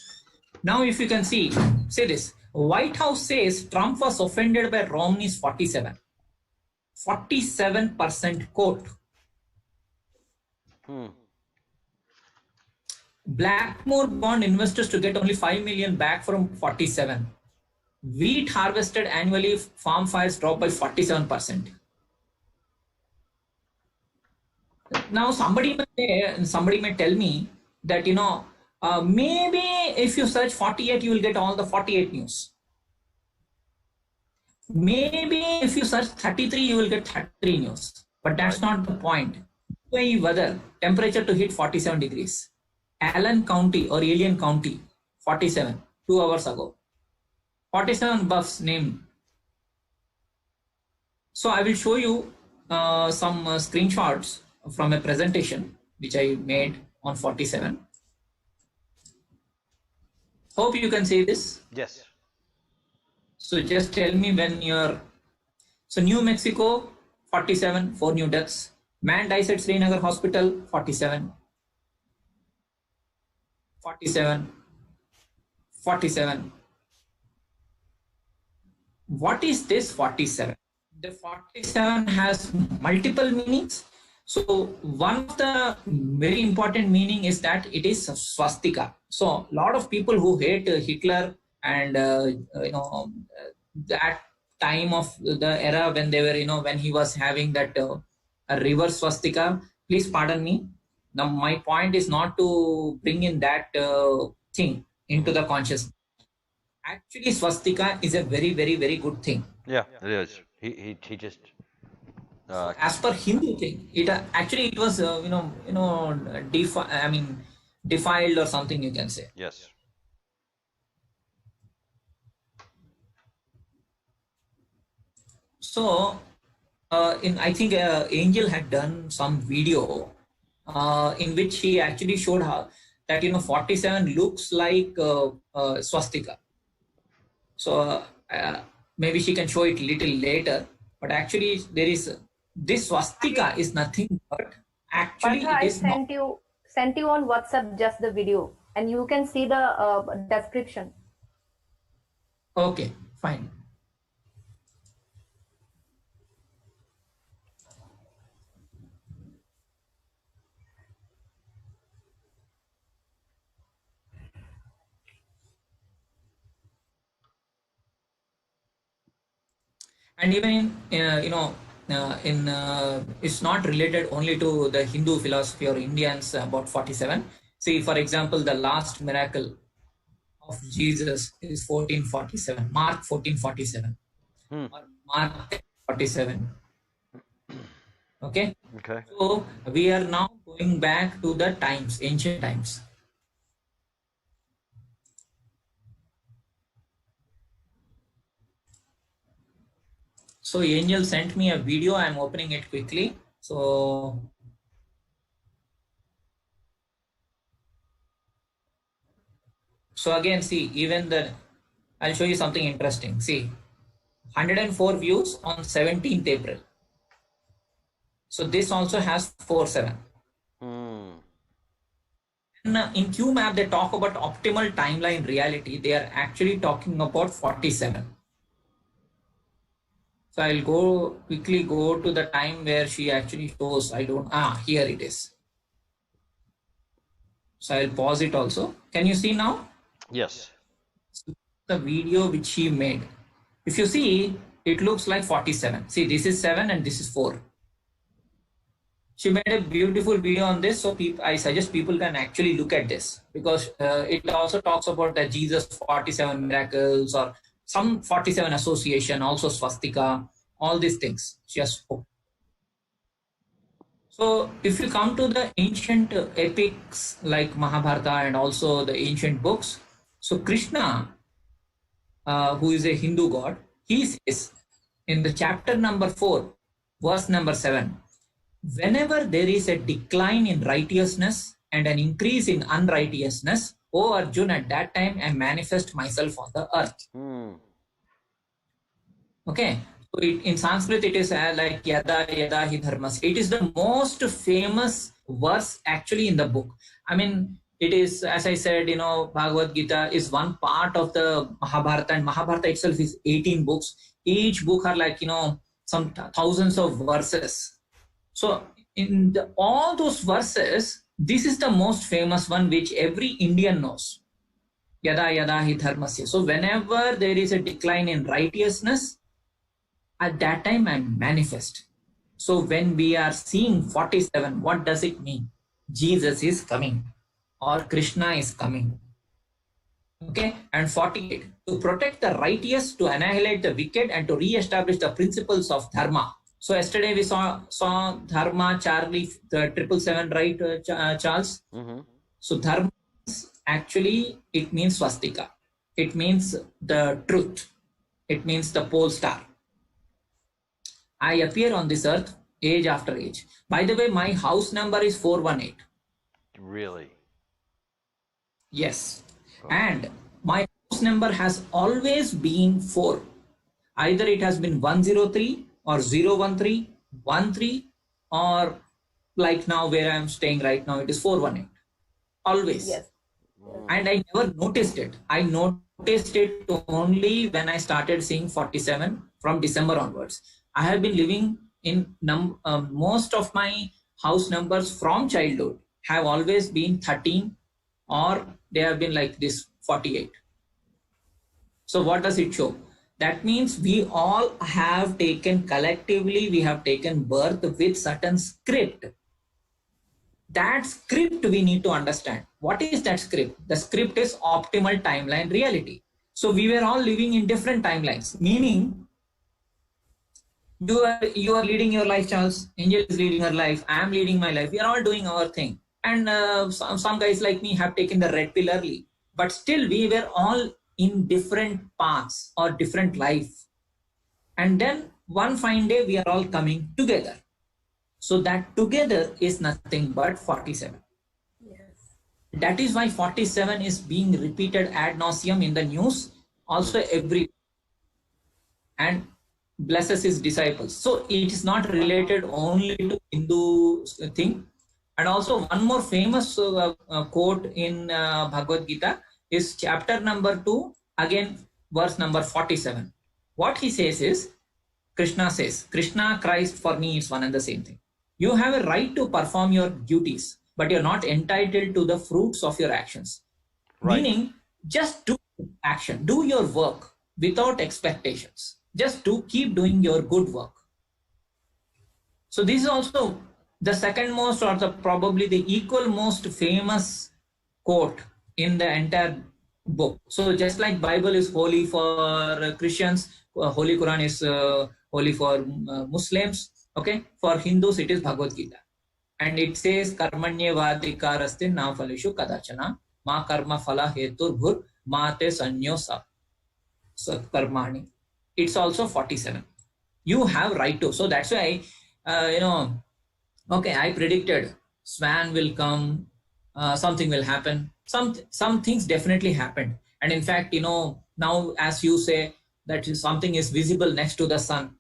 C: Now, if you can see this. White House says Trump was offended by Romney's 47. 47% quote. Blackmore bond investors to get only 5 million back from 47. Wheat harvested annually, farm fires dropped by 47%. Now somebody may tell me that maybe if you search 48 you will get all the 48 news. Maybe if you search 33 you will get 33 news. But that's not the point. UAE weather, temperature to hit 47 degrees. Allen County or Alien County, 47, 2 hours ago. 47 buffs named. So I will show you some screenshots from a presentation which I made on 47. Hope you can see this.
A: Yes.
C: So just tell me when you're. So New Mexico, 47, 4 new deaths. Man dies at Srinagar Hospital, 47. 47. 47. What is this 47? The 47 has multiple meanings. So one of the very important meaning is that it is swastika. So a lot of people who hate Hitler and that time of the era when they were when he was having that a reverse swastika. Please pardon me. Now my point is not to bring in that thing into the consciousness. Actually, swastika is a very, very, very good thing.
A: Yeah, it is. He just.
C: As per Hindu thing, it was defiled or something you can say.
A: Yes.
C: So, I think Angel had done some video in which he actually showed how that 47 looks like swastika. So maybe she can show it little later, but actually there is this swastika is nothing but actually
B: Partha,
C: it is
B: sent you on WhatsApp just the video, and you can see the description.
C: Okay, fine. And even it's not related only to the Hindu philosophy or Indians about 47. See, for example, the last miracle of Jesus is 1447, Mark 1447
A: Hmm.
C: or Mark 47. Okay,
A: Okay.
C: so we are now going back to the times, ancient times. So Angel sent me a video. I'm opening it quickly. So again, see, even I'll show you something interesting. See, 104 views on 17th April. So this also has 47.
A: Hmm.
C: In QMap, they talk about optimal timeline reality. They are actually talking about 47. So I'll quickly go to the time where she actually shows. Here it is. So I'll pause it also. Can you see now?
A: Yes.
C: So the video which she made. If you see, it looks like 47. See, this is 7 and this is 4. She made a beautiful video on this, so I suggest people can actually look at this, because it also talks about the Jesus 47 miracles or some 47 association, also swastika, all these things she has spoken. So if you come to the ancient epics like Mahabharata and also the ancient books, so Krishna, who is a Hindu god, he says in the chapter number 4, verse number 7, whenever there is a decline in righteousness and an increase in unrighteousness, O Arjun, at that time I manifest myself on the earth.
A: Hmm.
C: Okay. So in Sanskrit, it is like Yada Yada Hi Dharmas. It is the most famous verse actually in the book. I mean, it is, as I said, Bhagavad Gita is one part of the Mahabharata, and Mahabharata itself is 18 books. Each book are like, some thousands of verses. So in all those verses, this is the most famous one which every Indian knows. Yada Yada Hi Dharmasya. So whenever there is a decline in righteousness, at that time I manifest. So when we are seeing 47, what does it mean? Jesus is coming or Krishna is coming. Okay, and 48, to protect the righteous, to annihilate the wicked, and to re-establish the principles of dharma. So yesterday we saw dharma, Charlie, the 777, right, Charles?
A: Mm-hmm.
C: So dharma actually, it means swastika. It means the truth. It means the pole star. I appear on this earth age after age. By the way, my house number is 418.
A: Really?
C: Yes.
A: Oh.
C: And my house number has always been 4. Either it has been 103 or 013, 13, or like now where I am staying right now, it is 418. Always.
B: Yes.
C: And I never noticed it. I noticed it only when I started seeing 47 from December onwards. I have been living in most of my house numbers from childhood have always been 13, or they have been like this 48. So what does it show? That means we all have taken collectively, we have taken birth with certain script. That script we need to understand. What is that script? The script is optimal timeline reality. So we were all living in different timelines, meaning you are leading your life, Charles. Angel is leading her life. I am leading my life. We are all doing our thing. And some guys like me have taken the red pill early, but still we were all in different paths or different life. And then one fine day we are all coming together. So that together is nothing but 47.
B: Yes.
C: That is why 47 is being repeated ad nauseum in the news, also every, and blesses his disciples. So it is not related only to Hindu thing. And also one more famous quote in Bhagavad Gita is chapter number 2, again verse number 47. What he says is, Krishna says, Krishna, Christ, for me is one and the same thing. You have a right to perform your duties, but you're not entitled to the fruits of your actions.
A: Right.
C: Meaning, just do action, do your work without expectations. Just keep doing your good work. So this is also the second most, or probably the equal most famous quote in the entire book. So just like Bible is holy for Christians, Holy Quran is holy for Muslims. Okay, for Hindus it is Bhagavad Gita, and it says karmanye vadikaraste na phaleshu kadachana ma karma phala hetur bhur mate sanyosa karmani. It's also 47. You have right to. So that's why okay, I predicted Swan will come, something will happen. Some things definitely happened, and in fact, now as you say that something is visible next to the sun,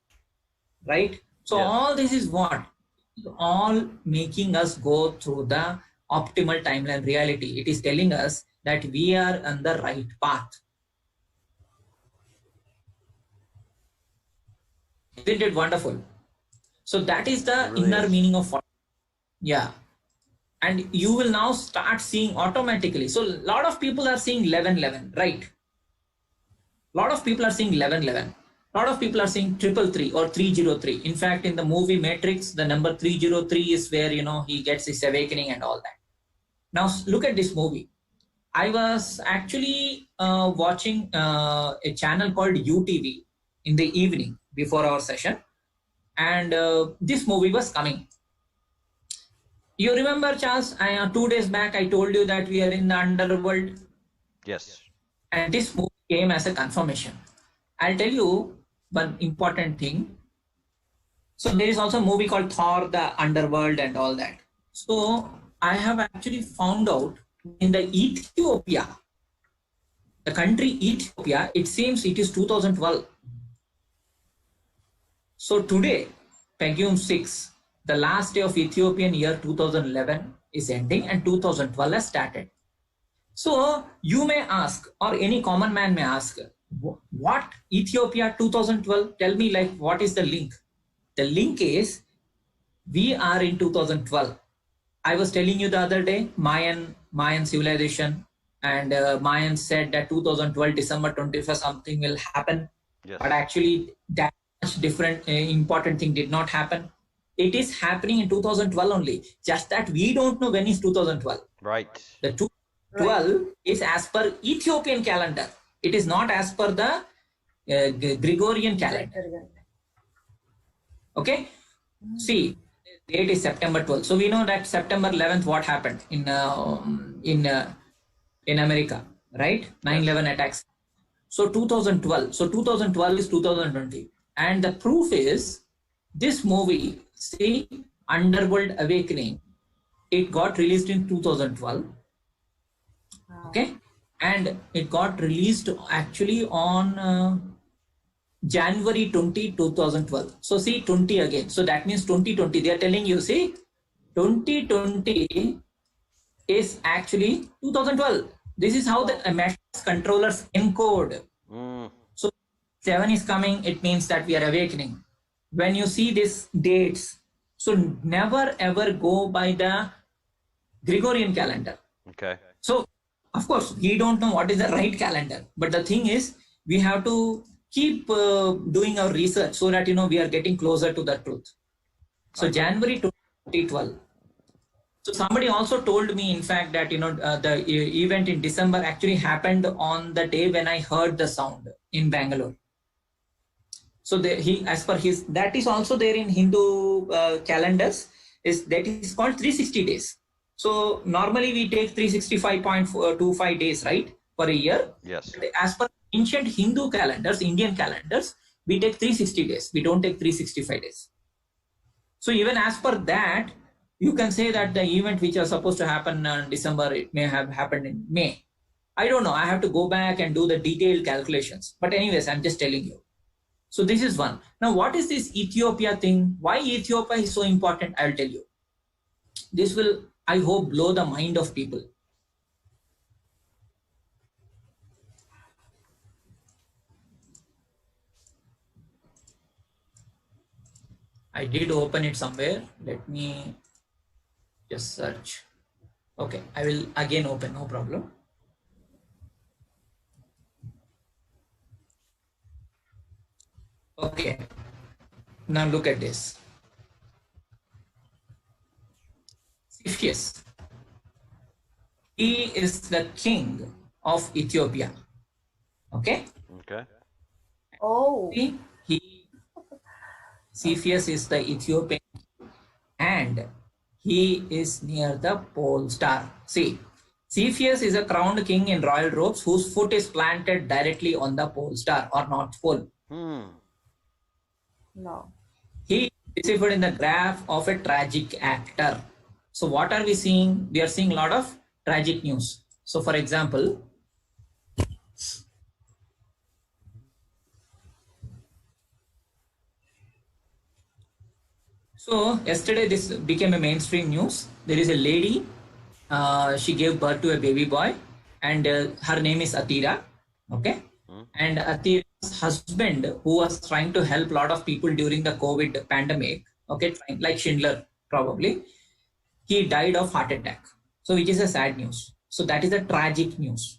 C: right? So
A: Yes.
C: all this is what, all making us go through the optimal timeline reality. It is telling us that we are on the right path. Isn't it wonderful? So that is the
A: It really
C: inner
A: is.
C: meaning of, yeah. And you will now start seeing automatically. So a lot of people are seeing 1111, right? A lot of people are seeing 1111. A lot of people are seeing 333 or 303. In fact, in the movie Matrix, the number 303 is where he gets his awakening and all that. Now look at this movie. I was actually watching a channel called UTV in the evening before our session, and this movie was coming. You remember, Charles, 2 days back I told you that we are in the underworld.
A: Yes.
C: And this movie came as a confirmation. I'll tell you one important thing. So there is also a movie called Thor, the Underworld and all that. So I have actually found out in the Ethiopia, the country Ethiopia, it seems it is 2012. So today, Pegum 6, the last day of Ethiopian year 2011 is ending and 2012 has started. So you may ask, or any common man may ask, what Ethiopia 2012? Tell me, like, what is the link? The link is we are in 2012. I was telling you the other day, Mayan civilization, and Mayans said that 2012 December 21st something will happen,
A: Yes.
C: but actually that much different important thing did not happen. It is happening in 2012 only. Just that we don't know when is 2012.
A: Right.
C: The 2012 is as per Ethiopian calendar. It is not as per the Gregorian calendar. Okay. See, the date is September 12th. So we know that September 11th, what happened in America, right? 9/11 attacks. So 2012. So 2012 is 2020, and the proof is this movie. See, Underworld Awakening. It got released in 2012. Okay, and it got released actually on January 20, 2012. So see 20 again. So that means 2020. They are telling you, see, 2020 is actually 2012. This is how the matrix controllers encode. So 7 is coming. It means that we are awakening. When you see these dates, so never ever go by the Gregorian calendar.
A: Okay.
C: So, of course, we don't know what is the right calendar, but the thing is, we have to keep doing our research so that we are getting closer to the truth. So, January 2012. So, somebody also told me, in fact, that the event in December actually happened on the day when I heard the sound in Bangalore. So, as per his, that is also there in Hindu calendars. That is called 360 days. So normally we take 365.25 days, right, for a year.
A: Yes.
C: But as per ancient Hindu calendars, Indian calendars, we take 360 days. We don't take 365 days. So even as per that, you can say that the event which was supposed to happen in December, it may have happened in May. I don't know. I have to go back and do the detailed calculations. But anyways, I'm just telling you. So this is one. Now, what is this Ethiopia thing? Why Ethiopia is so important? I'll tell you. This will, I hope, blow the mind of people. I did open it somewhere. Let me just search. Okay, I will again open, no problem. Okay, now look at this. Cepheus. He is the king of Ethiopia. Okay.
A: Okay.
B: Oh.
C: See, Cepheus is the Ethiopian and he is near the pole star. See, Cepheus is a crowned king in royal robes whose foot is planted directly on the pole star or North Pole.
B: No.
C: He is depicted in the graph of a tragic actor. So what are we seeing? We are seeing a lot of tragic news. So for example, so yesterday this became a mainstream news. There is a lady, she gave birth to a baby boy and her name is Atira. Okay. And Atira's husband, who was trying to help a lot of people during the COVID pandemic, okay, like Schindler probably, he died of heart attack. So which is a sad news. So that is a tragic news.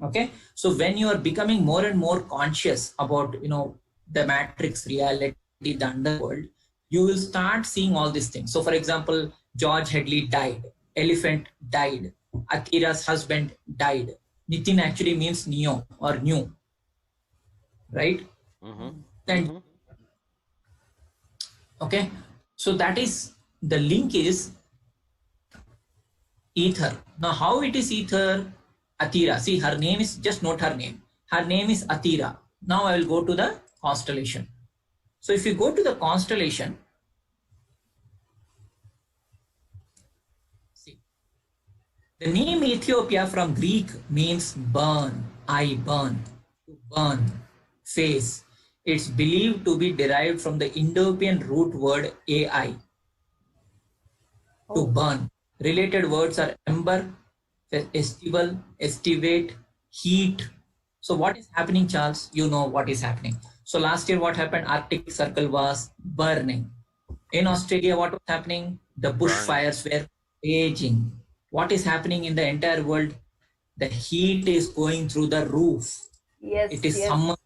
C: Okay. So when you are becoming more and more conscious about, the matrix reality, the underworld, you will start seeing all these things. So for example, George Headley died, Elephant died, Akira's husband died. Nitin actually means neo or new, right? And okay, so that is the link is ether. Now how it is ether? Atira. See, her name is, just note her name. Her name is Atira. Now I will go to the constellation. So if you go to the constellation, see, the name Ethiopia from Greek means burn, I burn, to burn, face. It's believed to be derived from the Indo-European root word AI, to burn. Related words are ember, estival, estivate, heat. So what is happening, Charles? You know what is happening. So last year what happened? Arctic Circle was burning. In Australia, what was happening? The bushfires were raging. What is happening in the entire world? The heat is going through the roof.
B: Yes.
C: It is
B: yes.
C: summer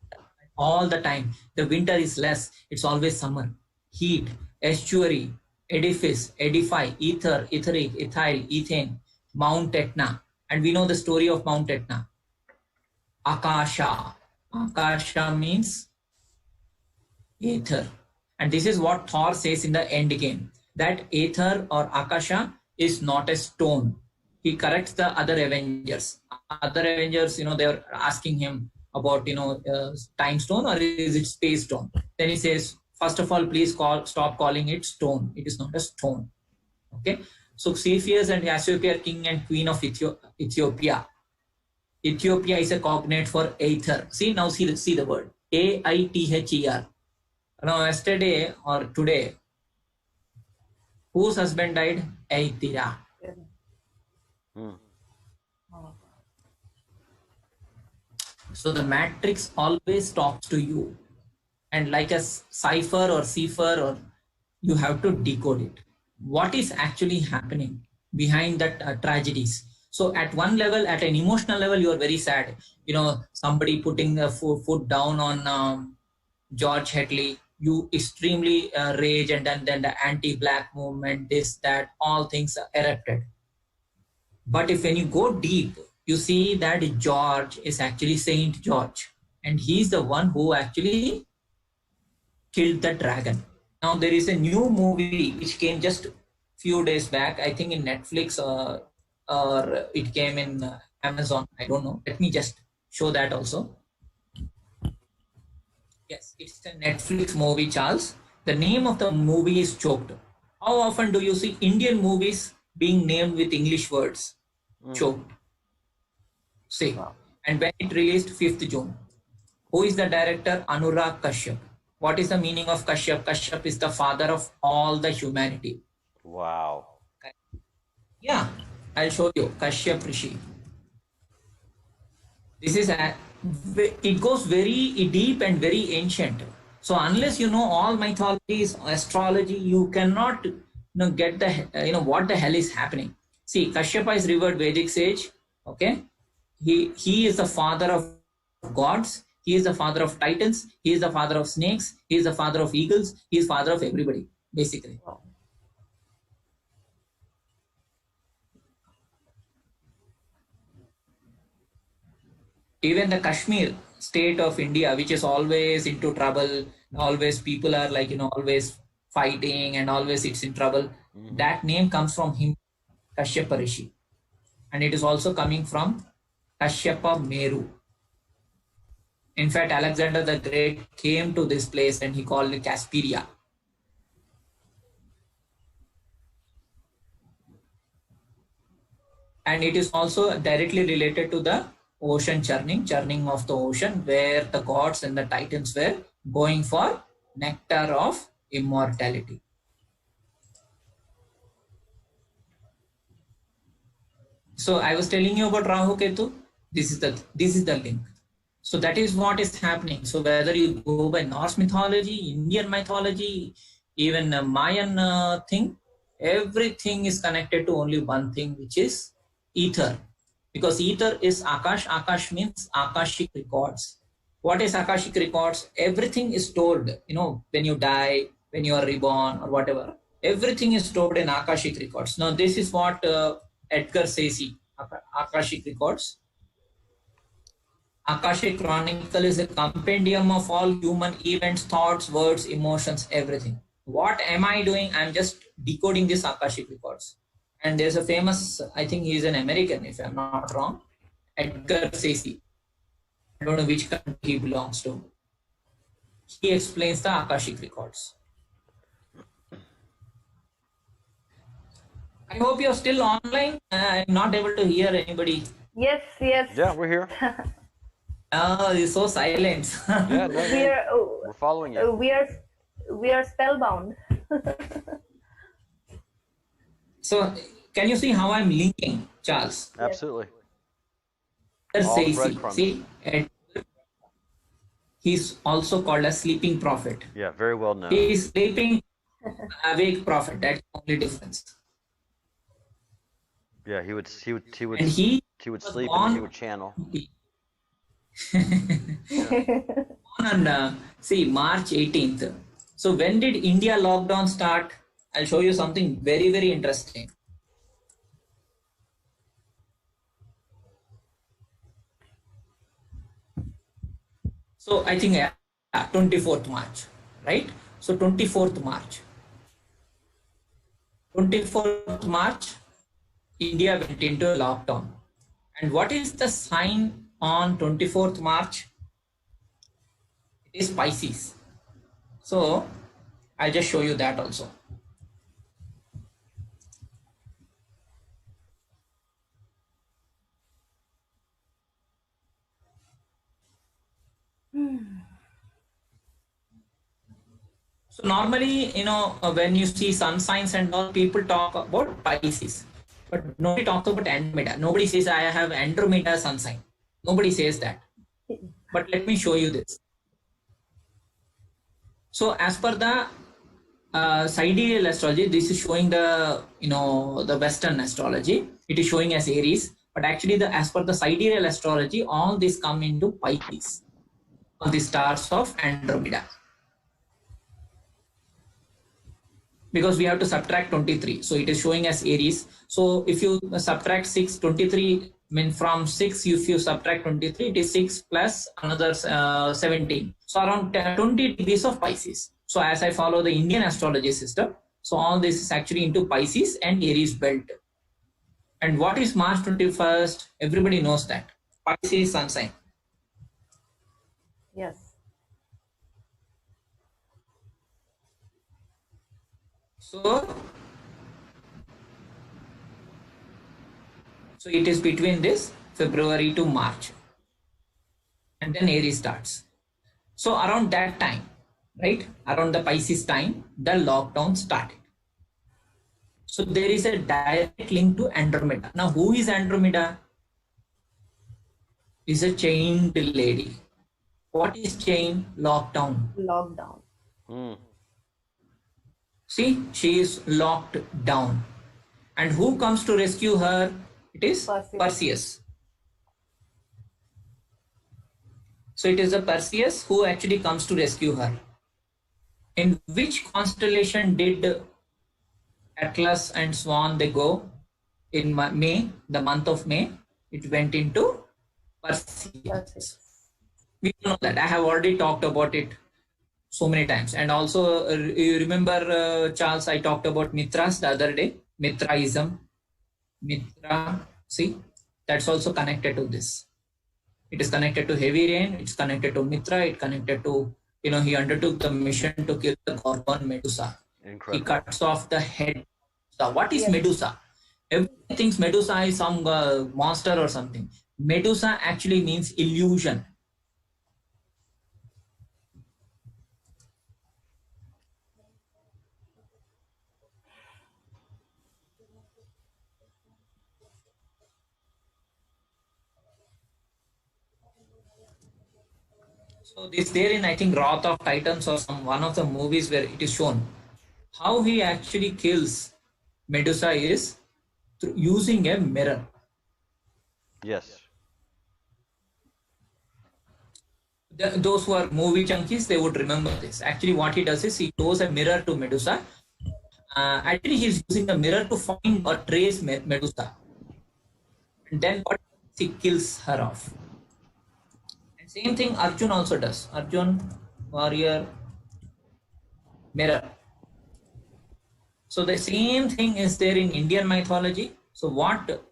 C: all the time. The winter is less. It's always summer. Heat, estuary, edifice, edify, ether, etheric, ethyl, ethane, Mount Etna. And we know the story of Mount Etna. Akasha. Akasha means ether. And this is what Thor says in the end game, that ether or Akasha is not a stone. He corrects the other Avengers. Other Avengers, they are asking him about, time stone or is it space stone? Then he says, first of all, please stop calling it stone. It is not a stone. Okay. So Cepheus and Cassiopeia are king and queen of Ethiopia. Ethiopia is a cognate for aether. See, now see the word. A-I-T-H-E-R. Now, yesterday or today, whose husband died? Aetira. So the matrix always talks to you, and like a cipher or you have to decode it. What is actually happening behind that tragedies? So at one level, at an emotional level, you are very sad. Somebody putting the foot down on George Headley, you extremely rage, and then the anti-black movement, this, that, all things erupted. But if when you go deep, you see that George is actually Saint George, and he's the one who actually killed the dragon. Now there is a new movie which came just few days back, I think in Netflix or it came in Amazon. I don't know. Let me just show that also. Yes, it's a Netflix movie, Charles. The name of the movie is Choked. How often do you see Indian movies being named with English words? Choked. See. And when it released 5th June. Who is the director? Anurag Kashyap. What is the meaning of Kashyap? Kashyap is the father of all the humanity.
A: Wow.
C: Yeah, I'll show you. Kashyap Rishi. This is it goes very deep and very ancient. So unless you know all mythologies, astrology, you cannot get the what the hell is happening. See, Kashyapa is revered Vedic sage. Okay, he is the father of gods. He is the father of titans. He is the father of snakes. He is the father of eagles. He is father of everybody, basically. even the Kashmir state of India, which is always into trouble, always people are like, always fighting and always it's in trouble. That name comes from him, Kashyapa Rishi. And it is also coming from Kashyapa Meru. In fact, Alexander the Great came to this place and he called it Casperia. And it is also directly related to the ocean churning of the ocean, where the gods and the titans were going for nectar of immortality. So I was telling you about Rahu Ketu. This is the link. So that is what is happening. So whether you go by Norse mythology, Indian mythology, even Mayan thing, everything is connected to only one thing, which is ether. Because ether is Akash. Akash means Akashic records. What is Akashic records? Everything is stored, when you die, when you are reborn or whatever. Everything is stored in Akashic records. Now this is what Edgar says, Akashic records. Akashic Chronicle is a compendium of all human events, thoughts, words, emotions, everything. What am I doing? I'm just decoding these Akashic records. And there's a famous, I think he's an American, if I'm not wrong, Edgar Cayce. I don't know which country he belongs to. He explains the Akashic records. I hope you're still online. I'm not able to hear anybody.
B: Yes, yes.
A: Yeah, we're here.
C: Oh, you're so silent.
A: Yeah, no, we're following you.
B: We are spellbound.
C: So, can you see how I'm linking, Charles?
A: Absolutely.
C: Edgar
A: All
C: Cayce.
A: breadcrumbs.
C: See, he's also called a sleeping prophet.
A: Yeah, very well known.
C: He is sleeping, awake prophet. That's the only difference.
A: Yeah, he would
C: And he
A: would
C: was
A: sleep
C: born-
A: and he would channel.
C: on March 18th. So when did India lockdown start? I'll show you something very, very interesting. So I think 24th March, right? So 24th March. 24th March, India went into lockdown. And what is the sign on 24th March? It is Pisces. So I'll just show you that also. So normally, when you see sun signs and all, people talk about Pisces, but nobody talks about Andromeda. Nobody says I have Andromeda sun sign. Nobody says that. But let me show you this. So as per the sidereal astrology, this is showing the the Western astrology. It is showing as Aries, but actually as per the sidereal astrology, all these come into Pisces, all the stars of Andromeda. Because we have to subtract 23, so it is showing as Aries. So if you subtract 6, 23, from 6, if you subtract 23, it is 6 plus another 17. So around 20 degrees of Pisces. So as I follow the Indian astrology system, so all this is actually into Pisces and Aries belt. And what is March 21st? Everybody knows that. Pisces sun sign.
B: Yes.
C: So it is between this February to March, and then Aries starts. So around that time, right, around the Pisces time, the lockdown started. So there is a direct link to Andromeda. Now who is Andromeda? Is a chained lady. What is chain? Lockdown.
B: Lockdown.
C: See, she is locked down. And who comes to rescue her? It is Perseus. So it is the Perseus who actually comes to rescue her. In which constellation did Atlas and Swan they go? In May, the month of May, it went into Perseus. We know that. I have already talked about it so many times. And also, you remember, Charles, I talked about Mithras the other day. Mithraism. Mithra. See, that's also connected to this. It is connected to heavy rain. It's connected to Mithra. It connected to, he undertook the mission to kill the Gorgon Medusa. He
A: Incredible.
C: cuts off the head. So what is
B: Yes.
C: Medusa? Everybody thinks Medusa is some monster or something. Medusa actually means illusion. So this there in, I think, Wrath of Titans or some one of the movies where it is shown how he actually kills Medusa is through using a mirror.
A: Yes.
C: Those who are movie junkies, they would remember this. Actually, what he does is he shows a mirror to Medusa. Actually, he's using a mirror to find or trace Medusa. And then what he kills her off. And same thing Arjun also does. Arjun, warrior, mirror. So the same thing is there in Indian mythology. So what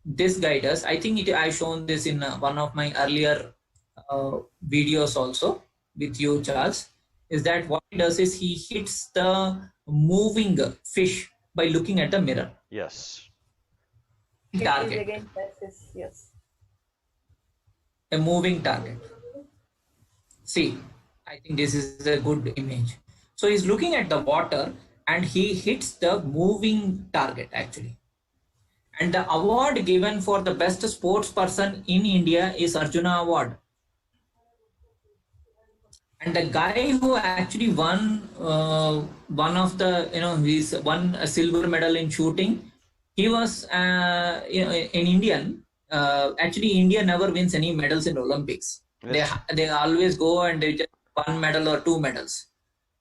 C: this guy does, I think I've shown this in one of my earlier videos also with you, Charles, is that what he does is he hits the moving fish by looking at the mirror.
A: Yes.
C: Target.
B: Again, yes.
C: A moving target. See, I think this is a good image. So he's looking at the water and he hits the moving target actually. And the award given for the best sports person in India is Arjuna Award. And the guy who actually won one of the, he's won a silver medal in shooting. He was, an Indian. Actually, India never wins any medals in Olympics.
A: Yes.
C: They always go and they just one medal or two medals.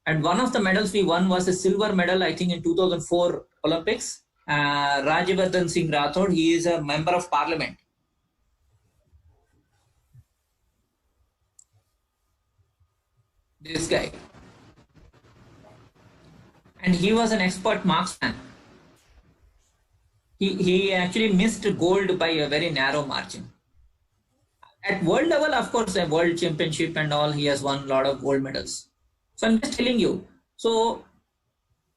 C: And one of the medals we won was a silver medal, I think, in 2004 Olympics. Rajyavardhan Singh Rathod, he is a member of parliament. This guy. And he was an expert marksman. He actually missed gold by a very narrow margin. At world level, of course, a world championship and all, he has won a lot of gold medals. So I'm just telling you. So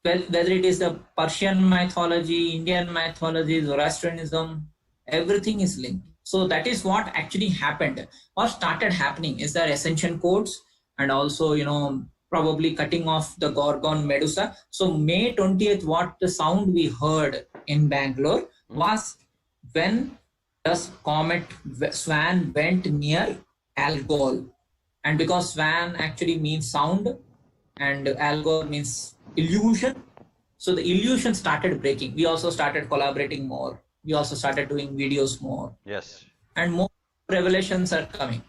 C: whether it is the Persian mythology, Indian mythology, Zoroastrianism, everything is linked. So that is what actually happened or started happening is their ascension codes and also, probably cutting off the Gorgon Medusa. So May 20th, what the sound we heard in Bangalore was when the comet Swan went near Algol. And because Swan actually means sound and Algol means illusion, so the illusion started breaking. We also started collaborating more. We also started doing videos more.
A: Yes.
C: And more revelations are coming.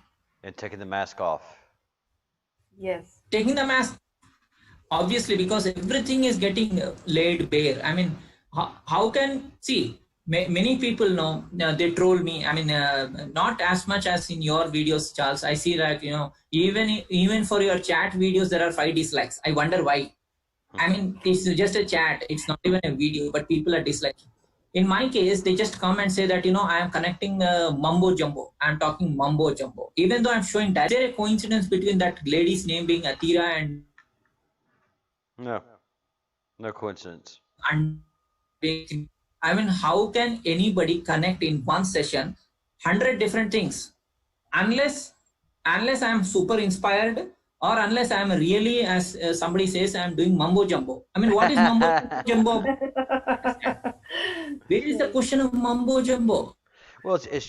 A: And taking the mask off.
B: Yes.
C: Taking the mask, obviously, because everything is getting laid bare. I mean, how can, see, many people know, they troll me. I mean, not as much as in your videos, Charles. I see that, even for your chat videos, there are 5 dislikes. I wonder why. I mean, it's just a chat. It's not even a video, but people are disliking. In my case, they just come and say that, I am connecting mumbo jumbo. I'm talking mumbo jumbo. Even though I'm showing that, is there a coincidence between that lady's name being Atira and...
A: No. No coincidence.
C: And I mean, how can anybody connect in one session 100 different things? Unless I'm super inspired or unless I'm really, as somebody says, I'm doing mumbo jumbo. I mean, what is mumbo jumbo? Where is the question of mumbo jumbo?
A: Well, it's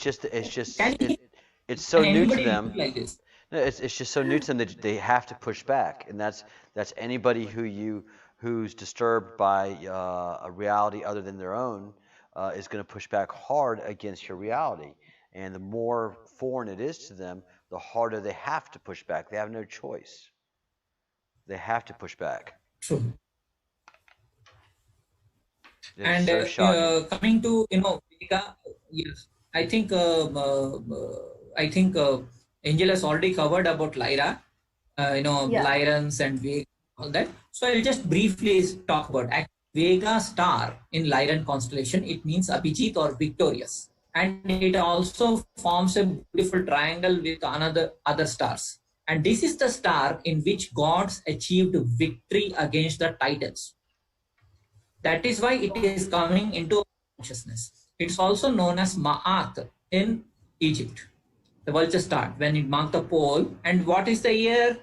A: so new to them.
C: Like this?
A: No, it's just so new to them that they have to push back, and that's anybody who's disturbed by a reality other than their own is going to push back hard against your reality. And the more foreign it is to them, the harder they have to push back. They have no choice. They have to push back.
C: True.
A: It's
C: and
A: so shocking.
C: Coming to Vega, yes, I think I think Angel has already covered about Lyra,
B: Yeah.
C: Lyrans and Vega, all that. So I'll just briefly talk about Vega star in Lyran constellation. It means Abhijit or victorious, and it also forms a beautiful triangle with other stars. And this is the star in which gods achieved victory against the Titans. That is why it is coming into consciousness. It's also known as Ma'at in Egypt, the vulture star, when it marked the pole. And what is the year?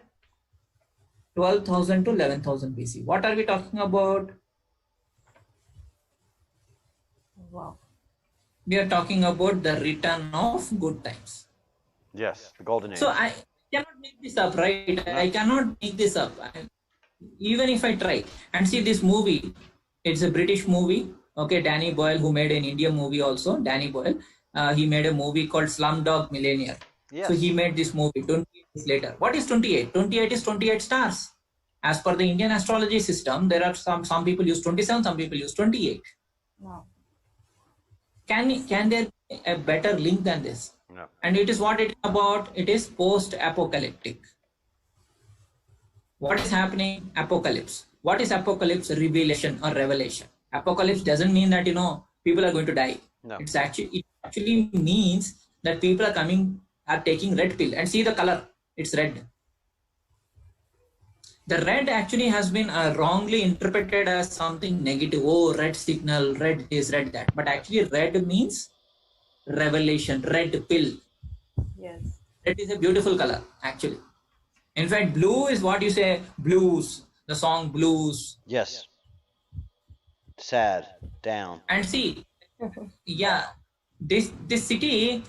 C: 12,000 to 11,000 BC. What are we talking about?
B: Wow.
C: We are talking about the return of good times.
A: Yes, the golden age.
C: So I cannot make this up, right? No. I cannot make this up. Even if I try. And see this movie, it's a British movie. Okay, Danny Boyle, who made an Indian movie also, Danny Boyle. He made a movie called Slumdog Millionaire. Yes. So he made this movie 28 years later. What is 28? 28 is 28 stars. As per the Indian astrology system, there are some people use 27, some people use 28.
B: Wow.
C: Can there be a better link than this?
A: No.
C: And it is what it is about. It is post-apocalyptic. What is happening? Apocalypse. What is apocalypse? Revelation or revelation. Apocalypse doesn't mean that people are going to die. No. It actually means that people are taking red pill, and see the color. It's red. The red actually has been wrongly interpreted as something negative. Oh, red signal, red this, red that. But actually, red means revelation, red pill.
B: Yes.
C: Red is a beautiful color, actually. In fact, blue is what you say, blues, the song blues.
A: Yes. Sad, down.
C: And see, yeah, this city,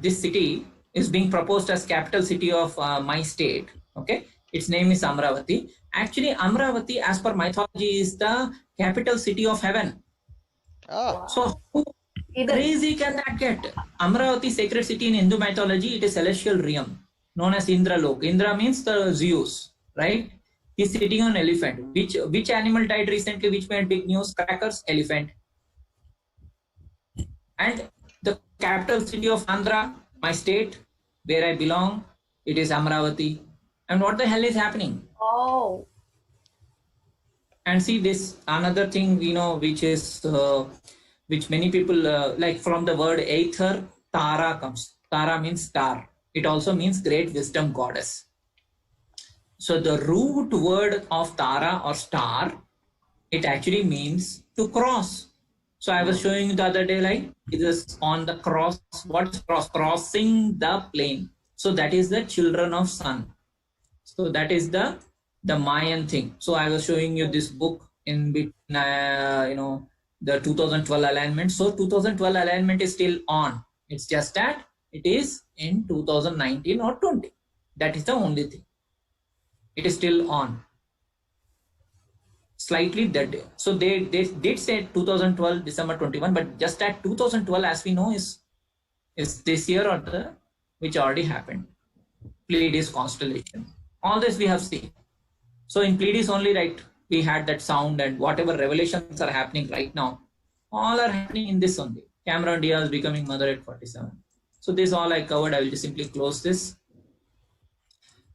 C: this city is being proposed as capital city of my state. Okay, its name is Amravati. Actually, Amravati, as per mythology, is the capital city of heaven.
A: Oh.
C: So how crazy can that get? Amravati, sacred city in Hindu mythology, it is celestial realm known as Indra Lok. Indra means the Zeus, right? He's sitting on elephant. Which animal died recently? Which made big news? Crackers, elephant. And the capital city of Andhra, my state, where I belong, it is Amravati. And what the hell is happening?
B: Oh.
C: And see this another thing, which is which many people like, from the word aether, Tara comes. Tara means star. It also means great wisdom goddess. So the root word of Tara or star, it actually means to cross. So I was showing you the other day, like, it is on the cross. What is cross? Crossing the plane. So that is the children of sun. So that is the Mayan thing. So I was showing you this book in between, the 2012 alignment. So 2012 alignment is still on. It's just that it is in 2019 or 20. That is the only thing. It is still on. Slightly dead. So they did say 2012 December 21, but just at 2012, as we know, is this year or which already happened. Pleiades constellation. All this we have seen. So in Pleiades only, right, we had that sound, and whatever revelations are happening right now, all are happening in this only. Cameron Diaz becoming mother at 47. So this all I covered. I will just simply close this.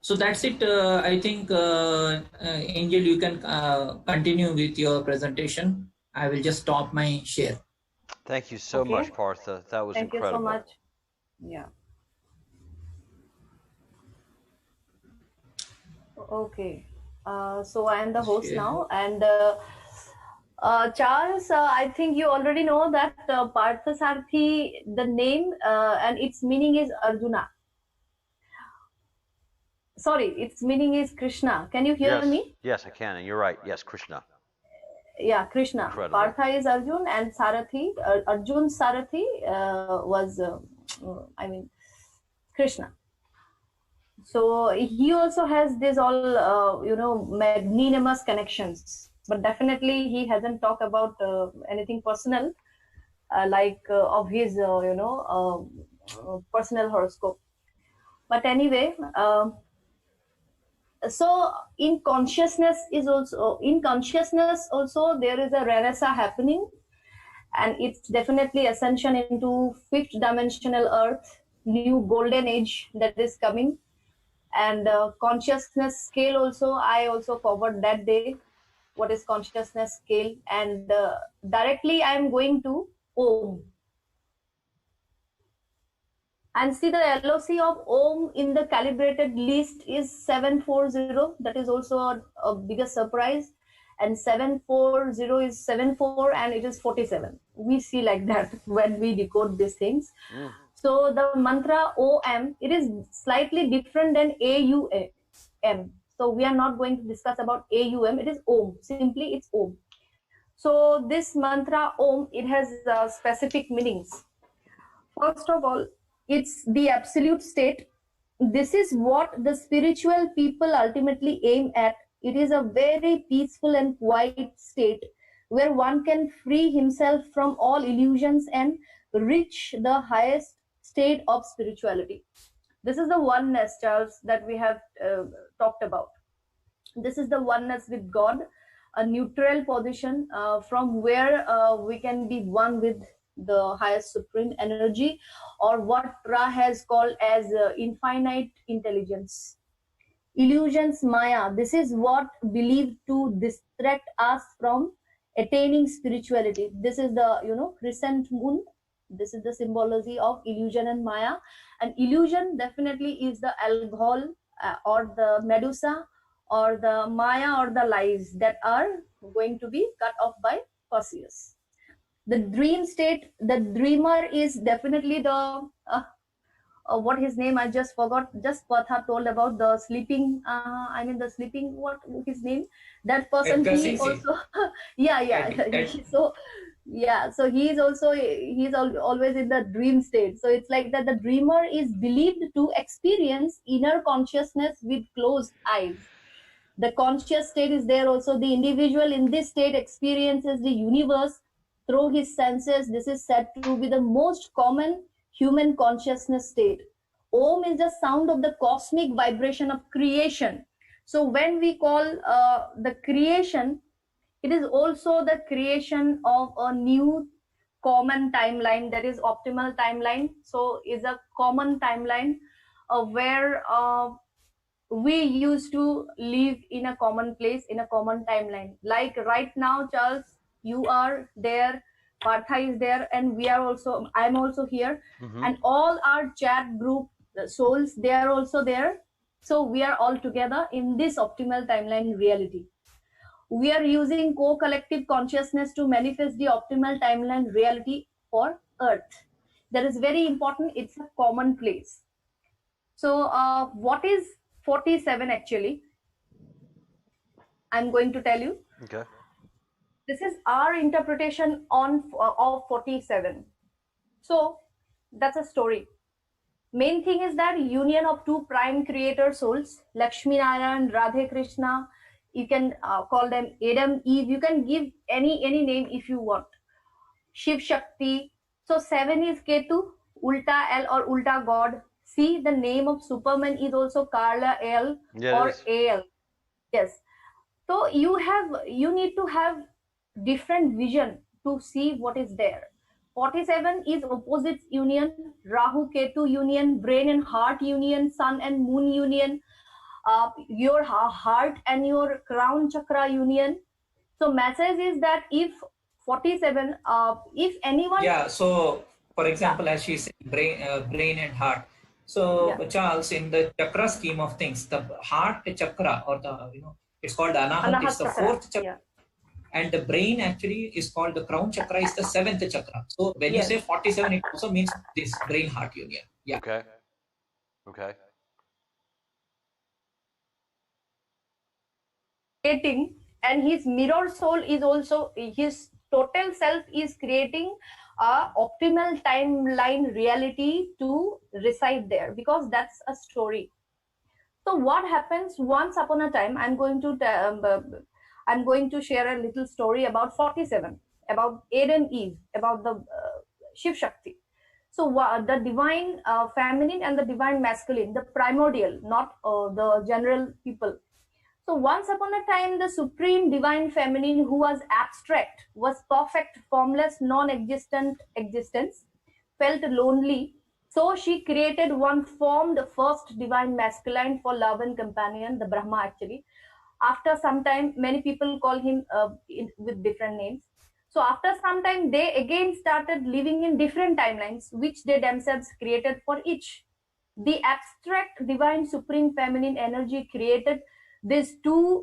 C: So that's it. I think, Angel, you can continue with your presentation. I will just stop my share.
A: Thank you so much, Partha. That was incredible.
B: Thank you so much. Yeah. Okay. So I am the host now, and Charles, I think you already know that Partha Sarthi, the name and its meaning is Arjuna. Sorry, its meaning is Krishna. Can you hear me?
A: Yes, I can, and you're right. Yes, Krishna.
B: Yeah, Krishna. Incredible. Partha is Arjun, and Sarathi, Arjun Sarathi was, Krishna. So he also has this all, magnanimous connections. But definitely he hasn't talked about anything personal, of his, personal horoscope. But anyway, so in consciousness also there is a renaissance happening, and it's definitely ascension into fifth dimensional earth, new golden age that is coming. And consciousness scale also, I also covered that day, what is consciousness scale. And directly I am going to Om. And see, the LOC of Om in the calibrated list is 740. That is also a biggest surprise. And 740 is 74 and it is 47. We see like that when we decode these things. So the mantra OM, it is slightly different than AUM. So we are not going to discuss about AUM. It is Om. Simply it's Om. So this mantra Om, it has specific meanings. First of all, it's the absolute state. This is what the spiritual people ultimately aim at. It is a very peaceful and quiet state where one can free himself from all illusions and reach the highest state of spirituality. This is the oneness, Charles, that we have talked about. This is the oneness with God, a neutral position from where we can be one with the highest supreme energy, or what Ra has called as infinite intelligence. Illusions, Maya, this is what believed to distract us from attaining spirituality. This is the, crescent moon. This is the symbology of illusion and Maya. And illusion definitely is the alcohol or the Medusa or the Maya or the lies that are going to be cut off by Perseus. The dream state, the dreamer is definitely the what his name I just forgot. Just Partha told about the sleeping. The sleeping. What his name? That person.
C: Edgar
B: He
C: Cayce.
B: also. Yeah. So yeah. So he's always in the dream state. So it's like that. The dreamer is believed to experience inner consciousness with closed eyes. The conscious state is there also. The individual in this state experiences the universe through his senses. This is said to be the most common human consciousness state. Om is the sound of the cosmic vibration of creation. So when we call the creation, it is also the creation of a new common timeline, that is optimal timeline. So is a common timeline where we used to live in a common place, in a common timeline. Like right now, Charles, you are there, Partha is there, and we are also, I'm also here. And all our chat group souls, they are also there. So we are all together in this optimal timeline reality. We are using co-collective consciousness to manifest the optimal timeline reality for Earth. That is very important. It's a common place. So what is 47 actually? I'm going to tell you.
A: Okay.
B: This is our interpretation on of 47. So that's a story. Main thing is that union of two prime creator souls, Lakshmi Narayan, Radhe Krishna. You can call them Adam, Eve. You can give any name if you want. Shiv Shakti. So 7 is Ketu, Ulta L or Ulta God. See, the name of Superman is also Carla L or AL. Yes. So you need to have different vision to see what is there. 47 is opposites union, Rahu Ketu union, brain and heart union, sun and moon union, your heart and your crown chakra union. So message is that if 47, if anyone.
C: Yeah. So, for example, as she said, brain and heart. So, Charles, in the chakra scheme of things, the heart chakra, or it's called Anahat, is the fourth chakra. And the brain actually is called, the crown chakra is the seventh chakra. So when you say 47, it also means this brain heart union. Yeah.
A: Okay.
B: And his mirror soul is also, his total self is creating a optimal timeline reality to reside there, because that's a story. So what happens once upon a time, I'm going to share a little story about 47, about Adam Eve, about the Shiv Shakti. So the divine feminine and the divine masculine, the primordial, not the general people. So once upon a time, the supreme divine feminine, who was abstract, was perfect, formless, non-existent existence, felt lonely. So she created one formed first divine masculine for love and companion, the Brahma actually. After some time, many people call him with different names. So after some time, they again started living in different timelines, which they themselves created for each. The abstract divine supreme feminine energy created these divine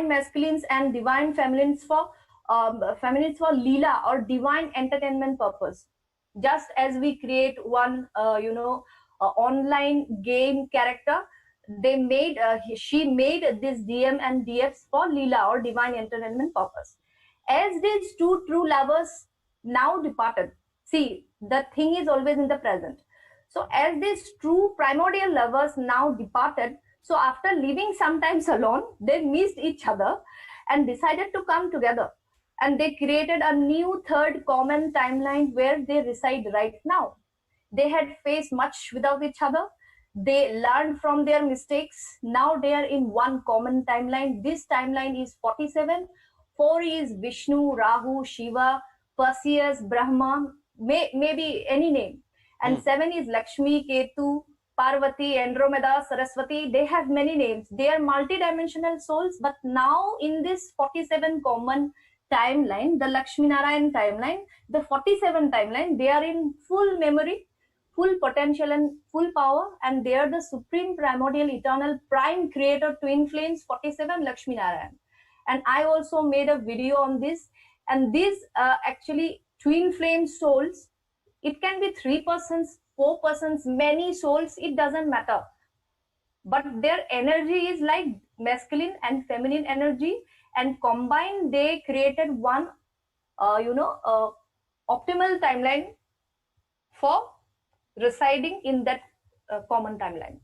B: masculines and divine feminines for Leela or divine entertainment purpose. Just as we create one, online game character, she made this DM and DFs for Leela or divine entertainment purpose. As these two true lovers now departed, see, the thing is always in the present. So as these true primordial lovers now departed, so after living sometimes alone, they missed each other and decided to come together. And they created a new third common timeline where they reside right now. They had faced much without each other. They learned from their mistakes. Now they are in one common timeline. This timeline is 47. 4 is Vishnu, Rahu, Shiva, Perseus, Brahma, maybe any name. And 7 is Lakshmi, Ketu, Parvati, Andromeda, Saraswati. They have many names. They are multidimensional souls. But now in this 47 common timeline, the Lakshmi Narayan timeline, the 47 timeline, they are in full memory, full potential and full power, and they are the supreme primordial eternal prime creator twin flames 47 Lakshmi Narayan. And I also made a video on this. And these actually twin flame souls, it can be 3 persons, 4 persons, many souls, it doesn't matter, but their energy is like masculine and feminine energy, and combined they created one optimal timeline for residing in that common timeline.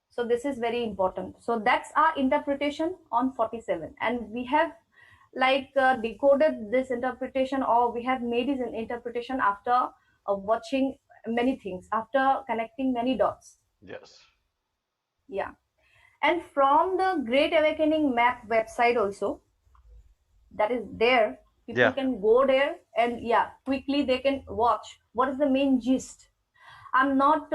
B: So this is very important. So that's our interpretation on 47, and we have decoded this interpretation, or we have made this an interpretation after watching many things, after connecting many dots.
A: Yes.
B: Yeah. And from the Great Awakening Map website also, that is there, people can go there and quickly they can watch what is the main gist. I'm not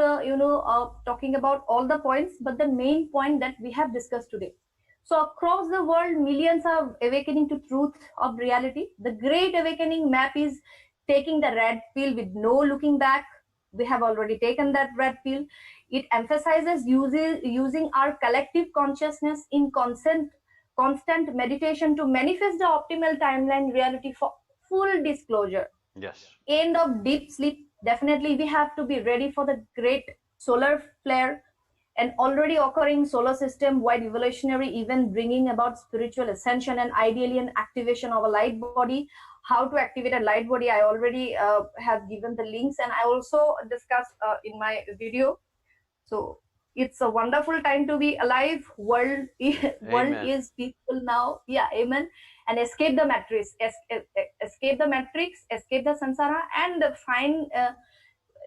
B: talking about all the points, but the main point that we have discussed today. So across the world, millions are awakening to truth of reality. The Great Awakening Map is taking the red pill with no looking back. We have already taken that red pill. It emphasizes using our collective consciousness in constant meditation to manifest the optimal timeline reality for full disclosure.
A: Yes.
B: End of deep sleep. Definitely we have to be ready for the great solar flare, an already occurring solar system wide evolutionary event bringing about spiritual ascension and ideally an activation of a light body. How to activate a light body, I already have given the links, and I also discussed in my video. So it's a wonderful time to be alive. World is peaceful now. Yeah, amen. And escape the matrix, escape the matrix, escape the samsara, and find.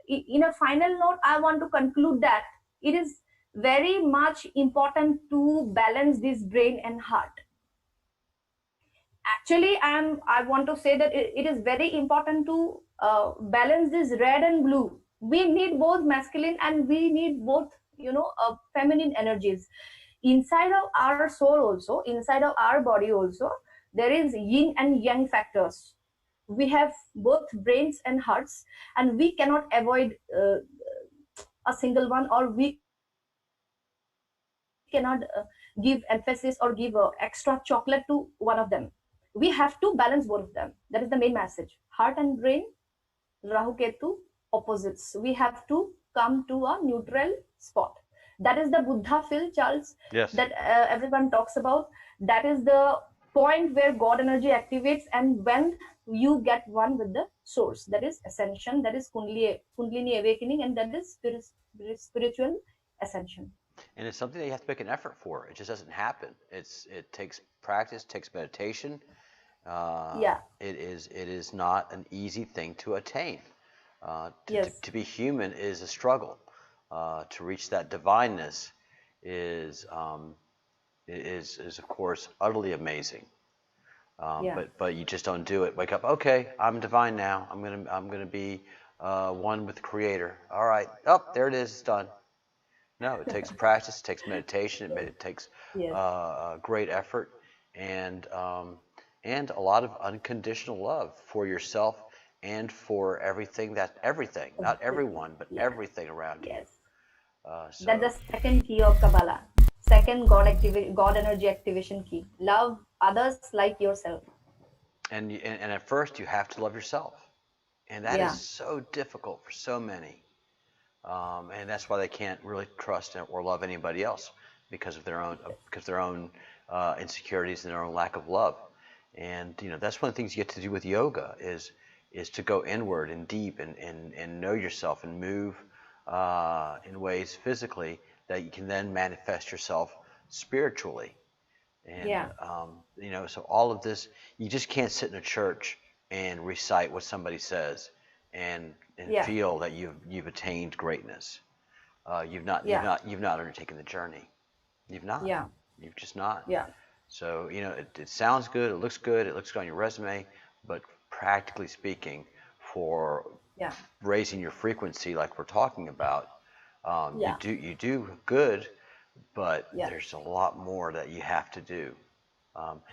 B: In a final note, I want to conclude that it is very much important to balance this brain and heart. Actually, I want to say that it is very important to balance this red and blue. We need both masculine and we need both feminine energies inside of our soul also, inside of our body also. There is yin and yang factors. We have both brains and hearts, and we cannot avoid a single one, or we cannot give emphasis or give extra chocolate to one of them. We have to balance both of them. That is the main message. Heart and brain, Rahu Ketu, opposites. We have to come to a neutral spot. That is the Buddha feel, Charles, that everyone talks about. That is the point where God energy activates, and when you get one with the source, that is ascension, that is Kundalini awakening, and that is spiritual ascension.
A: And it's something that you have to make an effort for. It just doesn't happen. It takes practice, takes meditation. It is not an easy thing to attain. To be human is a struggle. To reach that divineness is of course utterly amazing.
B: Yeah.
A: But you just don't do it. Wake up, okay, I'm divine now. I'm gonna be one with the Creator. All right, there it is, it's done. No, it takes practice, it takes meditation, it takes
B: Yes.
A: great effort, and a lot of unconditional love for yourself and for everything, not everyone, but
B: Yeah.
A: everything around you.
B: Yes. That's
A: So,
B: the second key of Kabbalah. Second God energy activation key. Love others like yourself.
A: and at first you have to love yourself, and that is
B: Yeah.
A: so difficult for so many. And that's why they can't really trust or love anybody else because of their own insecurities and their own lack of love. And that's one of the things you get to do with yoga is to go inward and deep and know yourself and move in ways physically that you can then manifest yourself spiritually. And
B: Yeah.
A: so all of this, you just can't sit in a church and recite what somebody says and
B: Yeah.
A: feel that you've attained greatness.
B: Yeah.
A: You've not undertaken the journey. You've not.
B: Yeah.
A: You've just not.
B: Yeah.
A: So it sounds good. It looks good. It looks good on your resume, but practically speaking, for
B: Yeah.
A: raising your frequency, like we're talking about,
B: Yeah.
A: you do good, but
B: Yeah.
A: there's a lot more that you have to do.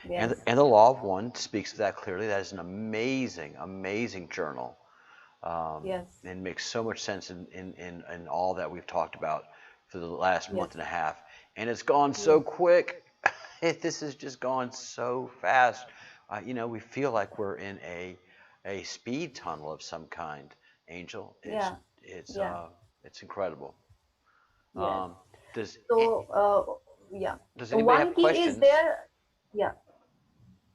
B: Yes.
A: And the Law of One speaks to that clearly. That is an amazing, amazing journal.
B: Yes.
A: And makes so much sense in all that we've talked about for the last month
B: Yes.
A: and a half. And it's gone so quick. This has just gone so fast. We feel like we're in a speed tunnel of some kind, Angel.
B: Yeah.
A: It's
B: Yeah.
A: it's incredible.
B: Yes.
A: Does
B: So, yeah.
A: does anybody
B: One
A: have
B: key is
A: questions?
B: there. Yeah.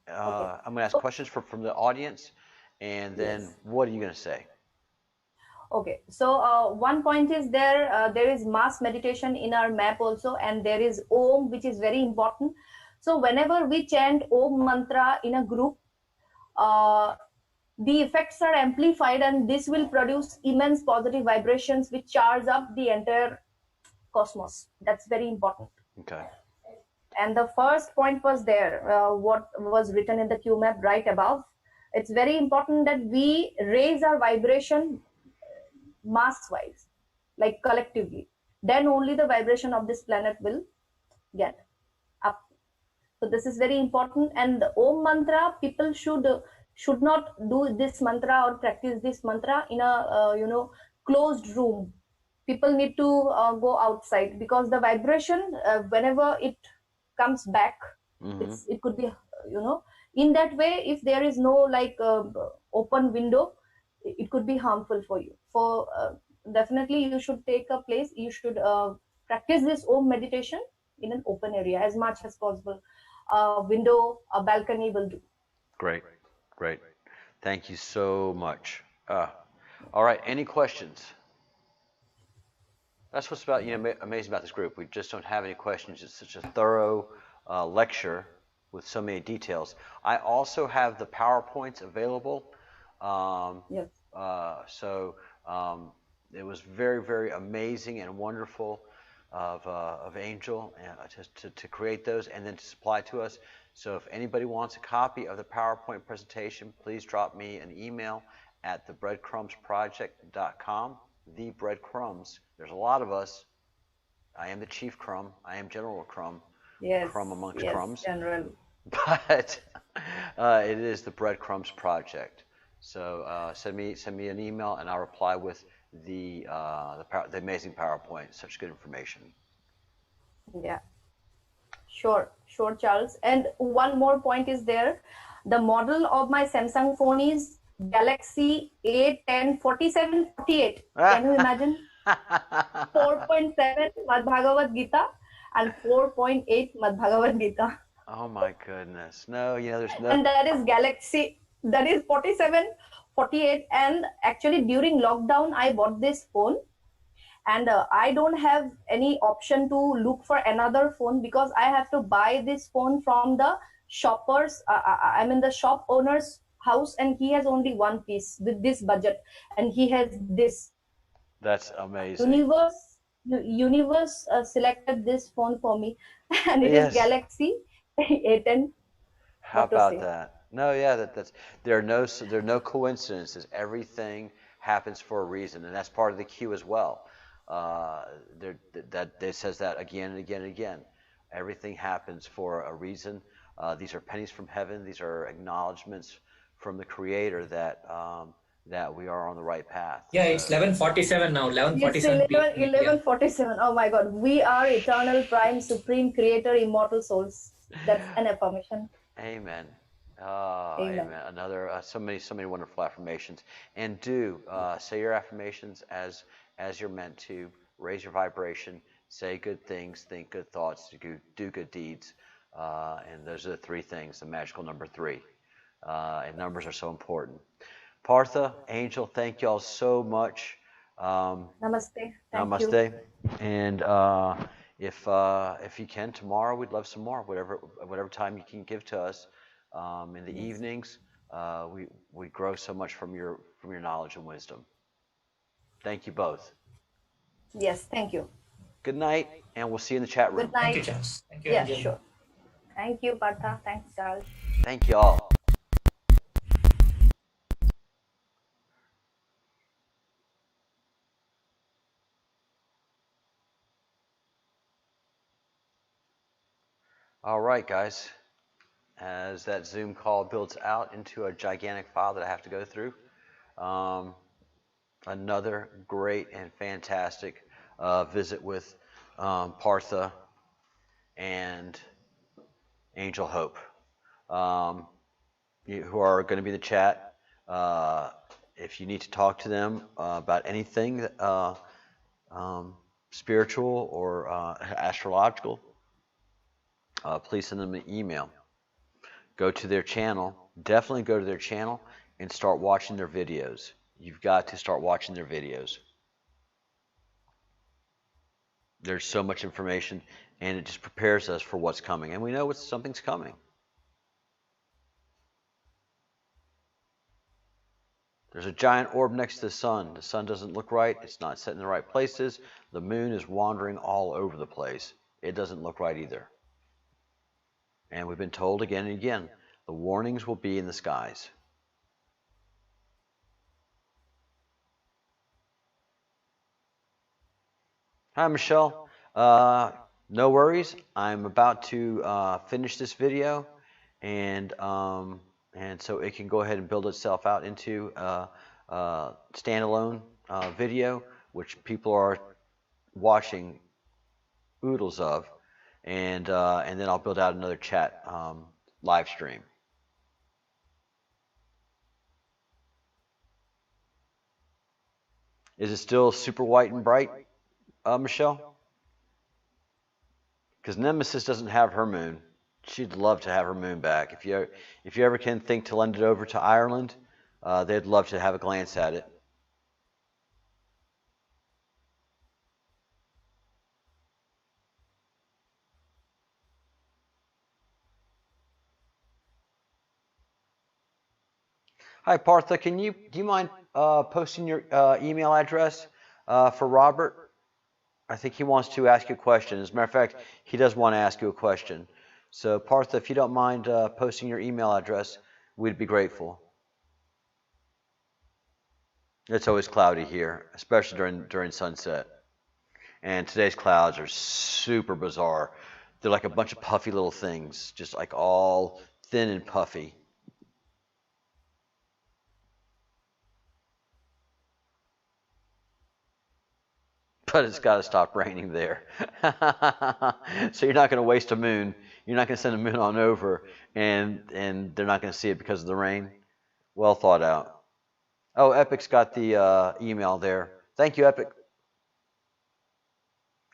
B: Okay.
A: I'm going to ask questions from the audience, and then
B: Yes.
A: what are you going to say?
B: Okay. So, one point is there. There is mass meditation in our map also, and there is Om, which is very important. So, whenever we chant Om mantra in a group, the effects are amplified, and this will produce immense positive vibrations which charge up the entire cosmos. That's very important.
A: Okay.
B: And the first point was there, what was written in the Q map right above. It's very important that we raise our vibration mass wise, like collectively. Then only the vibration of this planet will get up. So this is very important. And the Om mantra, people should not do this mantra or practice this mantra in a closed room. People need to go outside, because the vibration, whenever it comes back, it could be in that way. If there is no open window, it could be harmful for you. For definitely you should take a place, you should practice this Om meditation in an open area as much as possible. A window, a balcony will do.
A: Great. Thank you so much. All right. Any questions? That's what's amazing about this group. We just don't have any questions. It's such a thorough lecture with so many details. I also have the PowerPoints available.
B: Yes.
A: So it was very, very amazing and wonderful of Angel to create those and then to supply to us. So if anybody wants a copy of the PowerPoint presentation, please drop me an email at thebreadcrumbsproject.com. The breadcrumbs. There's a lot of us. I am the chief crumb. I am General Crumb.
B: Yes.
A: Crumb amongst
B: Yes,
A: crumbs.
B: General.
A: But it is the Breadcrumbs Project. So send me an email and I'll reply with the amazing PowerPoint. Such good information.
B: Yeah. Sure, Charles. And one more point is there. The model of my Samsung phone is Galaxy A10 4748. Can you imagine? 4.7 Mad Bhagavad Gita and 4.8 Mad Bhagavad Gita.
A: Oh my goodness. No, there's no.
B: And that is Galaxy. That is 47, 48. And actually during lockdown, I bought this phone. And I don't have any option to look for another phone, because I have to buy this phone from the shoppers. I'm in the shop owner's house, and he has only one piece with this budget, and he has this.
A: That's amazing.
B: Universe universe selected this phone for me, and it is
A: Yes.
B: Galaxy A10.
A: How
B: What to
A: about
B: say?
A: that? No, yeah, that's there are no coincidences. Everything happens for a reason, and that's part of the cue as well. There that it says that again and again and again. Everything happens for a reason. These are pennies from heaven. These are acknowledgments from the Creator that we are on the right path.
C: Yeah, it's
A: So
C: 11:47 now,
B: Yes,
C: 11:47
B: 11,
C: p.m.
B: 11:47. Oh my God. We are eternal, prime, supreme, creator, immortal souls. That's an affirmation.
A: Amen.
B: Amen.
A: Amen. Another so many wonderful affirmations. And do say your affirmations as you're meant to. Raise your vibration. Say good things. Think good thoughts. Do good deeds. And those are the three things. The magical number three. And numbers are so important. Partha, Angel, thank y'all so much. Um,
B: Namaste. Thank you.
A: Namaste. And if you can tomorrow, we'd love some more. Whatever time you can give to us in the
B: Yes.
A: evenings, we grow so much from your knowledge and wisdom. Thank you both.
B: Yes. Thank you.
A: Good night, and we'll see you in the chat
B: Good
A: room.
C: Thank you,
B: night.
C: Charles. Thank you,
B: Yeah,
C: Angel.
B: sure. Thank you, Partha. Thanks, Charles.
A: Thank you all. All right, guys. As that Zoom call builds out into a gigantic file that I have to go through, um, another great and fantastic visit with Partha and Angel Hope, um, who are going to be in the chat. Uh, if you need to talk to them about anything um, spiritual or astrological, please send them an email. Go to their channel. Definitely go to their channel and start watching their videos. You've got to start watching their videos. There's so much information, and it just prepares us for what's coming. And we know something's coming. There's a giant orb next to the sun. The sun doesn't look right. It's not set in the right places. The moon is wandering all over the place. It doesn't look right either. And we've been told again and again, the warnings will be in the skies. Hi, Michelle. No worries. I'm about to finish this video, and so it can go ahead and build itself out into a standalone video, which people are watching oodles of, and then I'll build out another chat live stream. Is it still super white and bright, Michelle? Because Nemesis doesn't have her moon. She'd love to have her moon back. If you ever can think to lend it over to Ireland, they'd love to have a glance at it. Hi, Partha. Do you mind posting your email address for Robert? I think he wants to ask you a question. As a matter of fact, he does want to ask you a question. So, Partha, if you don't mind posting your email address, we'd be grateful. It's always cloudy here, especially during sunset. And today's clouds are super bizarre. They're like a bunch of puffy little things, just like all thin and puffy. But it's got to stop raining there. So you're not going to waste a moon. You're not going to send a moon on over, and they're not going to see it because of the rain. Well thought out. Oh, Epic's got the email there. Thank you, Epic.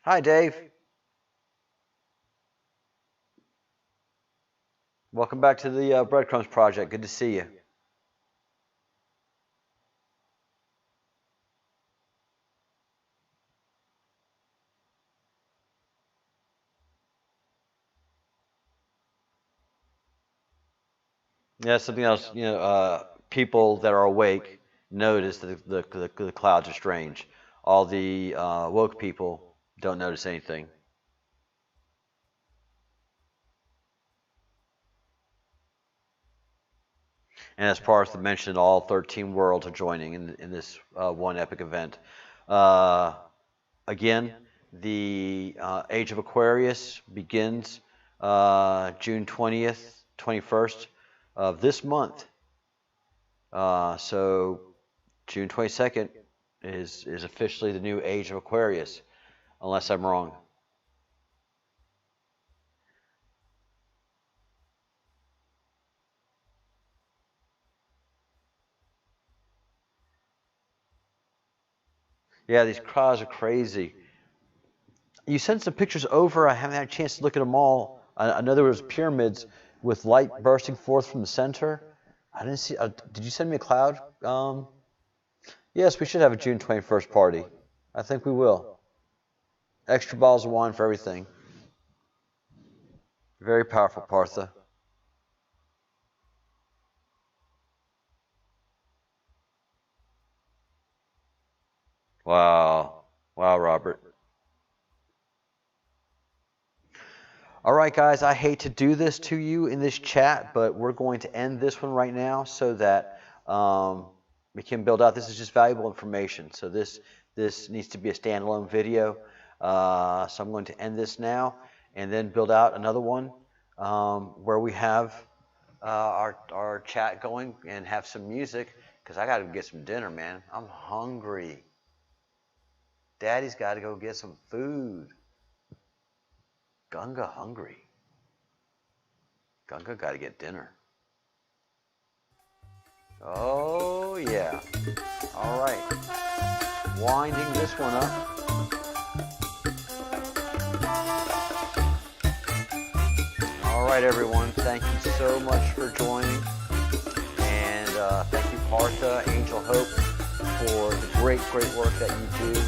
A: Hi, Dave. Welcome back to the Breadcrumbs Project. Good to see you. Yeah, something else. People that are awake notice that the clouds are strange. All the woke people Don't notice anything. And as Partha mentioned, all 13 worlds are joining in this one epic event. Again, the Age of Aquarius begins June 20th, 21st of this month. So June 22nd is officially the new Age of Aquarius, unless I'm wrong. Yeah, these crowds are crazy. You sent some pictures over. I haven't had a chance to look at them all. I know there was pyramids with light bursting forth from the center. I didn't see. Did you send me a cloud? Yes, we should have a June 21st party. I think we will. Extra bottles of wine for everything. Very powerful, Partha. Wow. Wow, Robert. All right, guys, I hate to do this to you in this chat, but we're going to end this one right now so that we can build out. This is just valuable information. So this needs to be a standalone video. So I'm going to end this now and then build out another one where we have our chat going and have some music, because I got to get some dinner, man. I'm hungry. Daddy's got to go get some food. Gunga hungry. Gunga got to get dinner. Oh, yeah. All right. Winding this one up. All right, everyone. Thank you so much for joining. And thank you, Partha, Angel Hope, for the great work that you do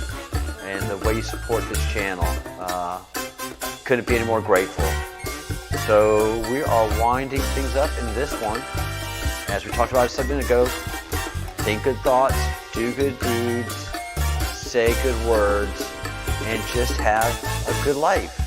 A: and the way you support this channel. Couldn't be any more grateful. So we are winding things up in this one. As we talked about a second ago, think good thoughts, do good deeds, say good words, and just have a good life.